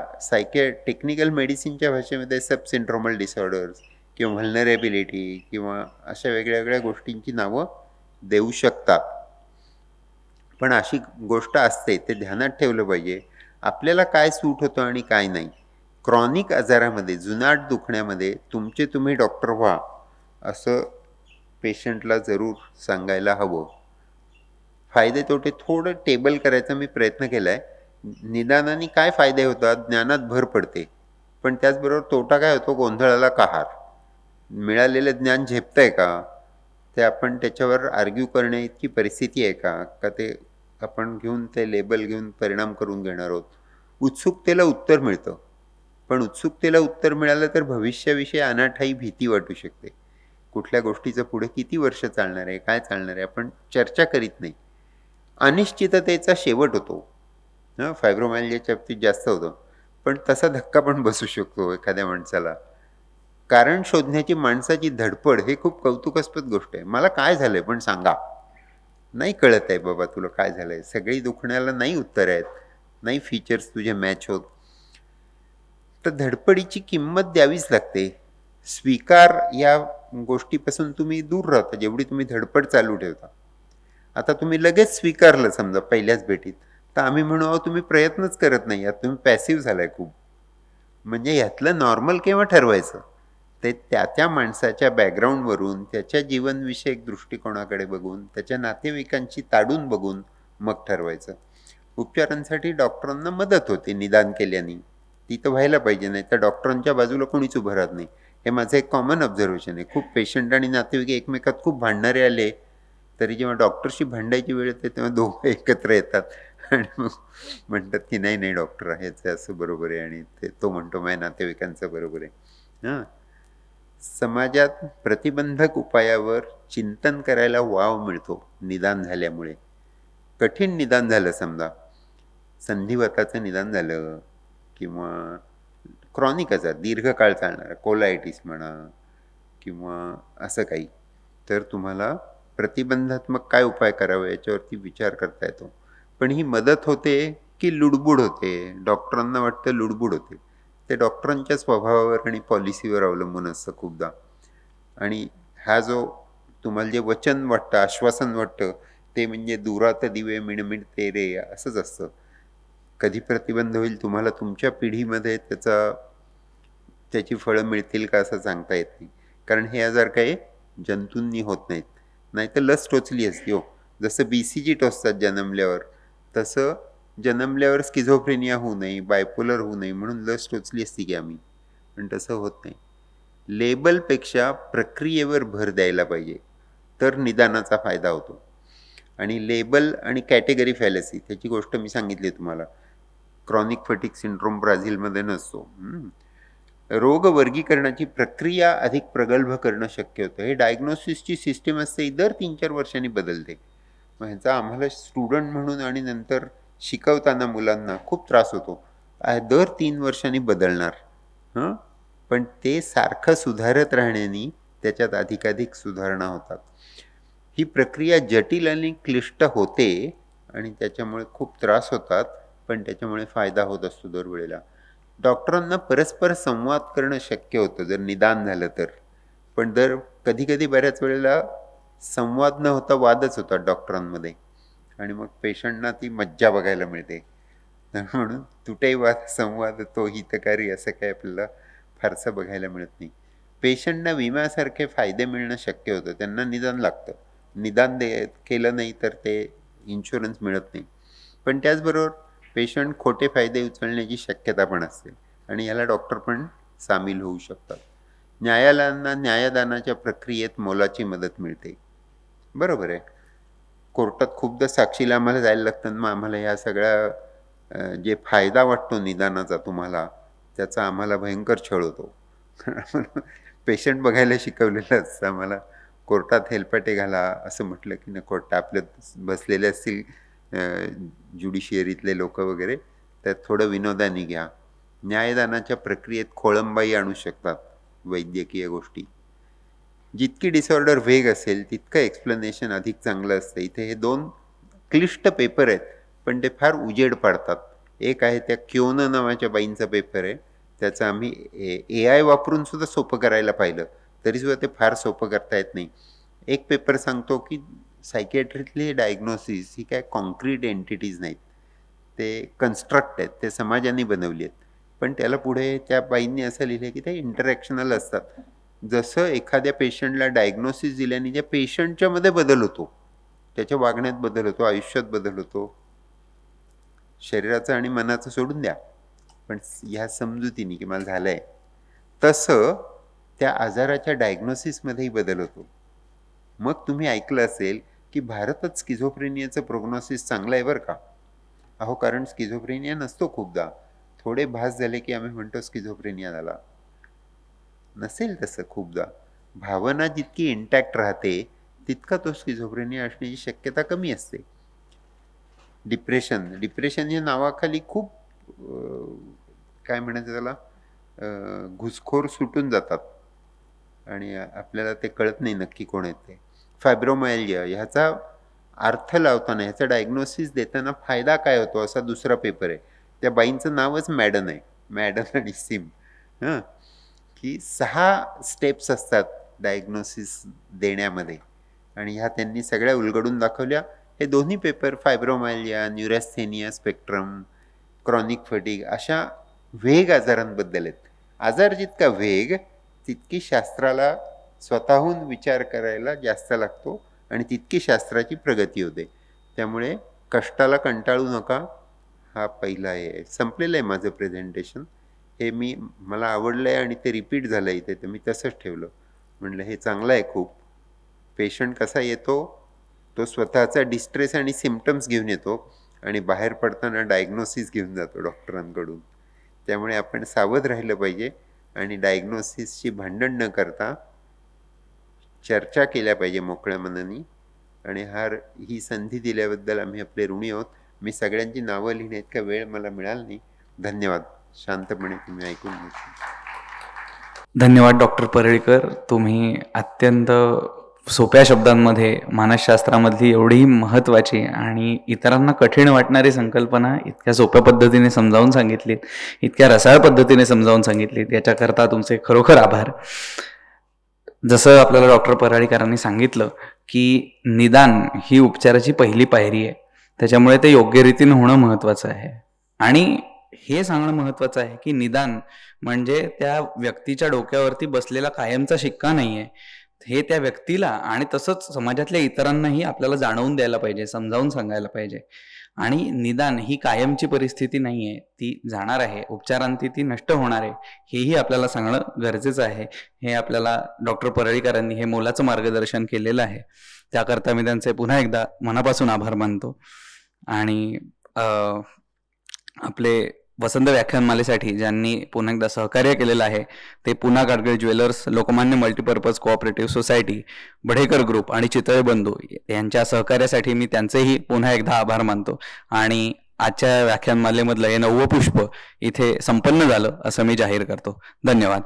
टेक्निकल मेडिसिनच्या भाषेमध्ये सब सिंड्रोमल डिसऑर्डर्स किंवा व्हल्नरेबिलिटी किंवा अशा वेगळ्या वेगळ्या गोष्टींची नावं देऊ शकतात. पण अशी गोष्ट असते, ते ध्यानात ठेवलं पाहिजे. आपल्याला काय सूट होतं आणि काय नाही. क्रॉनिक आजारामध्ये, जुनाट दुखण्यामध्ये तुम्ही डॉक्टर व्हा असं पेशंटला जरूर सांगायला हवं. फायदे तोटे थोडं टेबल करायचा मी प्रयत्न केला आहे. निदानाने काय फायदे होतात, ज्ञानात भर पडते. पण त्याचबरोबर तोटा काय होतो, गोंधळाला कहार. मिळालेलं ज्ञान झेपतंय का, ते आपण त्याच्यावर आर्ग्यू करण्या इतकी परिस्थिती आहे का, का ते आपण घेऊन ते लेबल घेऊन परिणाम करून घेणार आहोत. उत्सुकतेला उत्तर मिळतं, पण उत्सुकतेला उत्तर मिळालं तर भविष्याविषयी अनाठायी भीती वाटू शकते. कुठल्या गोष्टीचं पुढे किती वर्ष चालणार आहे, काय चालणार आहे, आपण चर्चा करीत नाही. अनिश्चिततेचा शेवट होतो. फायब्रोमायल्जियाच्या बाबतीत जास्त होतं, पण तसा धक्का पण बसू शकतो एखाद्या माणसाला. कारण शोधण्याची माणसाची धडपड हे खूप कौतुकास्पद गोष्ट आहे. मला काय झालंय पण सांगा. नाही कळत आहे बाबा तुला काय झालंय. सगळी दुखण्याला नाही उत्तर आहेत, नाही फीचर्स तुझे मॅच होत. तर धडपडीची किंमत द्यावीच लागते. स्वीकार या गोष्टीपासून तुम्ही दूर राहता जेवढी तुम्ही धडपड चालू ठेवता. आता तुम्ही लगेच स्वीकारलं समजा पहिल्याच भेटीत, तर आम्ही म्हणू अहो तुम्ही प्रयत्नच करत नाही आहात, तुम्ही पॅसिव्ह झालाय खूप. म्हणजे ह्यातलं नॉर्मल केव्हा ठरवायचं, ते त्या माणसाच्या बॅकग्राऊंडवरून, त्याच्या जीवनविषयक दृष्टिकोनाकडे बघून, त्याच्या नातेवाईकांची ताडून बघून मग ठरवायचं. उपचारांसाठी डॉक्टरांना मदत होते निदान केल्याने, ती तर व्हायला पाहिजे. नाही तर डॉक्टरांच्या बाजूला कोणीच उभं राहत नाही. हे माझं एक कॉमन ऑब्झर्वेशन आहे. खूप पेशंट आणि नातेवाईक एकमेकात खूप भांडणारे आले तरी जेव्हा डॉक्टरशी भांडायची वेळ येते तेव्हा दोघं एकत्र येतात आणि मग म्हणतात की नाही नाही डॉक्टर ह्याचं असं बरोबर आहे आणि तो म्हणतो माझ्या नातेवाईकांचं बरोबर आहे. हां, समाजात प्रतिबंधक उपायावर चिंतन करायला वाव मिळतो निदान झाल्यामुळे. कठीण निदान झालं समजा, संधिवाताचं निदान झालं किंवा क्रॉनिक आजार दीर्घकाळ चालणारा कोलायटिस म्हणा किंवा असं काही, तर तुम्हाला प्रतिबंधात्मक काय उपाय करावे याच्यावरती विचार करता येतो. पण ही मदत होते की लुडबुड होते? डॉक्टरांना वाटतं लुडबुड होते. ते डॉक्टरांच्या स्वभावावर आणि पॉलिसीवर अवलंबून असतं खूपदा. आणि हा जो तुम्हाला जे वचन वाटतं, आश्वासन वाटतं, ते म्हणजे दुरात दिवे मिणमिणते रे असंच असतं. कधी प्रतिबंध होईल तुम्हाला तुमच्या पिढीमध्ये त्याची फळं मिळतील का असं सांगता येत नाही. कारण हे आजार काही जंतूंनी होत नाहीत. नाही तर लस टोचली असती हो. जसं BCG टोचतात जन्मल्यावर, तसं जन्मल्यावर स्किझोफ्रेनिया होऊ नये, बायपोलर होऊ नये म्हणून लस टोचली असती की आम्ही, पण तसं होत नाही. लेबलपेक्षा प्रक्रियेवर भर द्यायला पाहिजे, तर निदानाचा फायदा होतो. आणि लेबल आणि कॅटेगरी फॅलसी त्याची गोष्ट मी सांगितली तुम्हाला. क्रॉनिक फटिक सिंड्रोम ब्राझीलमध्ये नसतो. रोग वर्गीकरणाची प्रक्रिया अधिक प्रगल्भ करणं शक्य होतं. हे डायग्नोसिसची सिस्टीम असते, दर 3-4 वर्षांनी बदलते. मग ह्याचा आम्हाला स्टुडंट म्हणून आणि नंतर शिकवताना मुलांना खूप त्रास होतो. दर 3 वर्षांनी बदलणार. पण ते सारखं सुधारत राहण्याने त्याच्यात अधिकाधिक सुधारणा होतात. ही प्रक्रिया जटिल आणि क्लिष्ट होते आणि त्याच्यामुळे खूप त्रास होतात, पण त्याच्यामुळे फायदा होत असतो दरवेळेला. डॉक्टरांना परस्पर संवाद करणं शक्य होतं जर निदान झालं तर. पण कधी बऱ्याच वेळेला संवाद न होता वादच होतात डॉक्टरांमध्ये आणि मग पेशंटना ती मज्जा बघायला मिळते. म्हणून तुटई वाद संवाद तो हितकारी असं काही आपल्याला फारसं बघायला मिळत नाही. पेशंटना विम्यासारखे फायदे मिळणं शक्य होतं. त्यांना निदान लागतं. निदान केलं नाही तर ते इन्शुरन्स मिळत नाही. पण त्याचबरोबर पेशंट खोटे फायदे उचलण्याची शक्यता पण असते आणि याला डॉक्टर पण सामील होऊ शकतात. न्यायालयांना न्यायदानाच्या प्रक्रियेत मोलाची मदत मिळते. बरोबर आहे. कोर्टात खूपदा साक्षीला आम्हाला जायला लागतं, मग आम्हाला ह्या सगळ्या जे फायदा वाटतो निदानाचा तुम्हाला, त्याचा आम्हाला भयंकर छळ होतो. पेशंट बघायला शिकवलेलं असतं आम्हाला. कोर्टात हेलपाटे घाला असं म्हटलं की कोर्ट आपल्यात बसलेले असतील ज्युडिशियरीतले लोक वगैरे, तर थोडं विनोदाने घ्या. न्यायदानाच्या प्रक्रियेत खोळंबाई आणू शकतात वैद्यकीय गोष्टी. जितकी डिसऑर्डर वेग असेल तितकं एक्सप्लेनेशन अधिक चांगलं असतं. इथे हे 2 क्लिष्ट पेपर आहेत, पण ते फार उजेड पाडतात. एक आहे त्या क्योन नावाच्या बाईंचा पेपर आहे. त्याचं आम्ही AI वापरून सुद्धा सोपं करायला पाहिलं, तरीसुद्धा ते फार सोपं करता येत नाही. एक पेपर सांगतो की सायकियाट्रीतले डायग्नोसिस ही काय कॉन्क्रीट एंटिटीज नाहीत, ते कन्स्ट्रक्ट आहेत, ते समाजाने बनवली आहेत. पण त्याला पुढे त्या बाईंनी असं लिहिलं की ते इंटरॅक्शनल असतात. जसं एखाद्या पेशंटला डायग्नोसिस दिल्याने त्या पेशंटच्या मध्ये बदल होतो, त्याच्या वागण्यात बदल होतो, आयुष्यात बदल होतो. शरीराचं आणि मनाचं सोडून द्या, पण ह्या समजुतीने की मला झालंय, तसं त्या आजाराच्या डायग्नोसिसमध्येही बदल होतो. मग तुम्ही ऐकलं असेल की भारतात स्किझोफ्रेनियाचं प्रोग्नोसिस चांगलं आहे बरं का. अहो, कारण स्किझोफ्रेनिया नसतो खूपदा. थोडे भास झाले की आम्ही म्हणतो स्किझोफ्रेनिया झाला. नसेल तसं खूपदा. भावना जितकी इंटॅक्ट राहते तितका तो स्किझोफ्रेनिया असण्याची शक्यता कमी असते. डिप्रेशन या नावाखाली खूप काय म्हणायचं त्याला, घुसखोर सुटून जातात आणि आपल्याला ते कळत नाही नक्की कोण आहेत ते. फायब्रोमायल्जिया ह्याचा अर्थ लावताना, ह्याचा डायग्नोसिस देताना फायदा काय होतो असा दुसरा पेपर आहे. त्या बाईंचं नावच मॅडन आहे, मॅडन आणि सिम. की 6 स्टेप्स असतात डायग्नोसिस देण्यामध्ये आणि ह्या त्यांनी सगळ्या उलगडून दाखवल्या. हे दोन्ही paper fibromyalgia, neurasthenia spectrum, chronic fatigue अशा वेग आजारांबद्दल आहेत. आजार जितका वेग तितकी शास्त्राला स्वतःहून विचार करायला जास्त लागतो आणि तितकी शास्त्राची प्रगती होते. त्यामुळे कष्टाला कंटाळू नका. हा पहिला आहे. संपलेलं आहे माझं प्रेझेंटेशन. हे मला आवडलं आहे आणि ते रिपीट झालं इथे, तर मी तसंच ठेवलं. म्हणलं हे चांगलं आहे खूप. पेशंट कसा येतो, तो स्वतःचा डिस्ट्रेस आणि सिम्पटम्स घेऊन येतो आणि बाहेर पडताना डायग्नोसिस घेऊन जातो डॉक्टरांकडून. त्यामुळे आपण सावध राहिलं पाहिजे आणि डायग्नोसिसची भांडण न करता चर्चा केल्या पाहिजे मोकळ्या मनाने. आणि ही संधी दिल्याबद्दल आम्ही आपले ऋणी आहोत. मी सगळ्यांची नावं लिहिण्या इतका वेळ मला मिळाला नाही. धन्यवाद. शांतपणे तुम्ही ऐकून घेतलं. धन्यवाद डॉक्टर परळीकर. तुम्ही अत्यंत सोप्या शब्दांमध्ये मानसशास्त्रामधली एवढी महत्त्वाची आणि इतरांना कठीण वाटणारी संकल्पना इतक्या सोप्या पद्धतीने समजावून सांगितलीत, इतक्या रसाळ पद्धतीने समजावून सांगितलीत, याच्याकरता तुमचे खरोखर आभार. जसं आपल्याला डॉक्टर परळीकरांनी सांगितलं की निदान ही उपचाराची पहिली पायरी आहे, त्याच्यामुळे ते योग्य रीतीने होणं महत्त्वाचं आहे. आणि हे सांगणं महत्त्वाचं आहे की निदान म्हणजे त्या व्यक्तीच्या डोक्यावरती बसलेला कायमचा शिक्का नाही आहे. हे त्या व्यक्तीला आणि तसंच समाजातल्या इतरांनाही आपल्याला जाणवून द्यायला पाहिजे, समजावून सांगायला पाहिजे. आणि निदान ही कायमची परिस्थिती नाही आहे, ती जाणार आहे, उपचारांती ती नष्ट होणार आहे, हेही आपल्याला सांगणं गरजेचं आहे. हे आपल्याला डॉक्टर परळीकरांनी हे मोलाचं मार्गदर्शन केलेलं आहे. त्याकरता मी त्यांचे पुन्हा एकदा मनापासून आभार मानतो. आणि आपले वसंत व्याख्यानमालेसाठी ज्यांनी पुन्हा एकदा सहकार्य केलेलं आहे ते पुन्हा Gadgil jewellers, Lokmanya multipurpose cooperative society, Badhekar group आणि चितळे बंधू यांच्या सहकार्यासाठी मी त्यांचेही पुन्हा एकदा आभार मानतो. आणि आजच्या व्याख्यानमालेमधलं हे 9वं पुष्प इथे संपन्न झालं असं मी जाहीर करतो. धन्यवाद.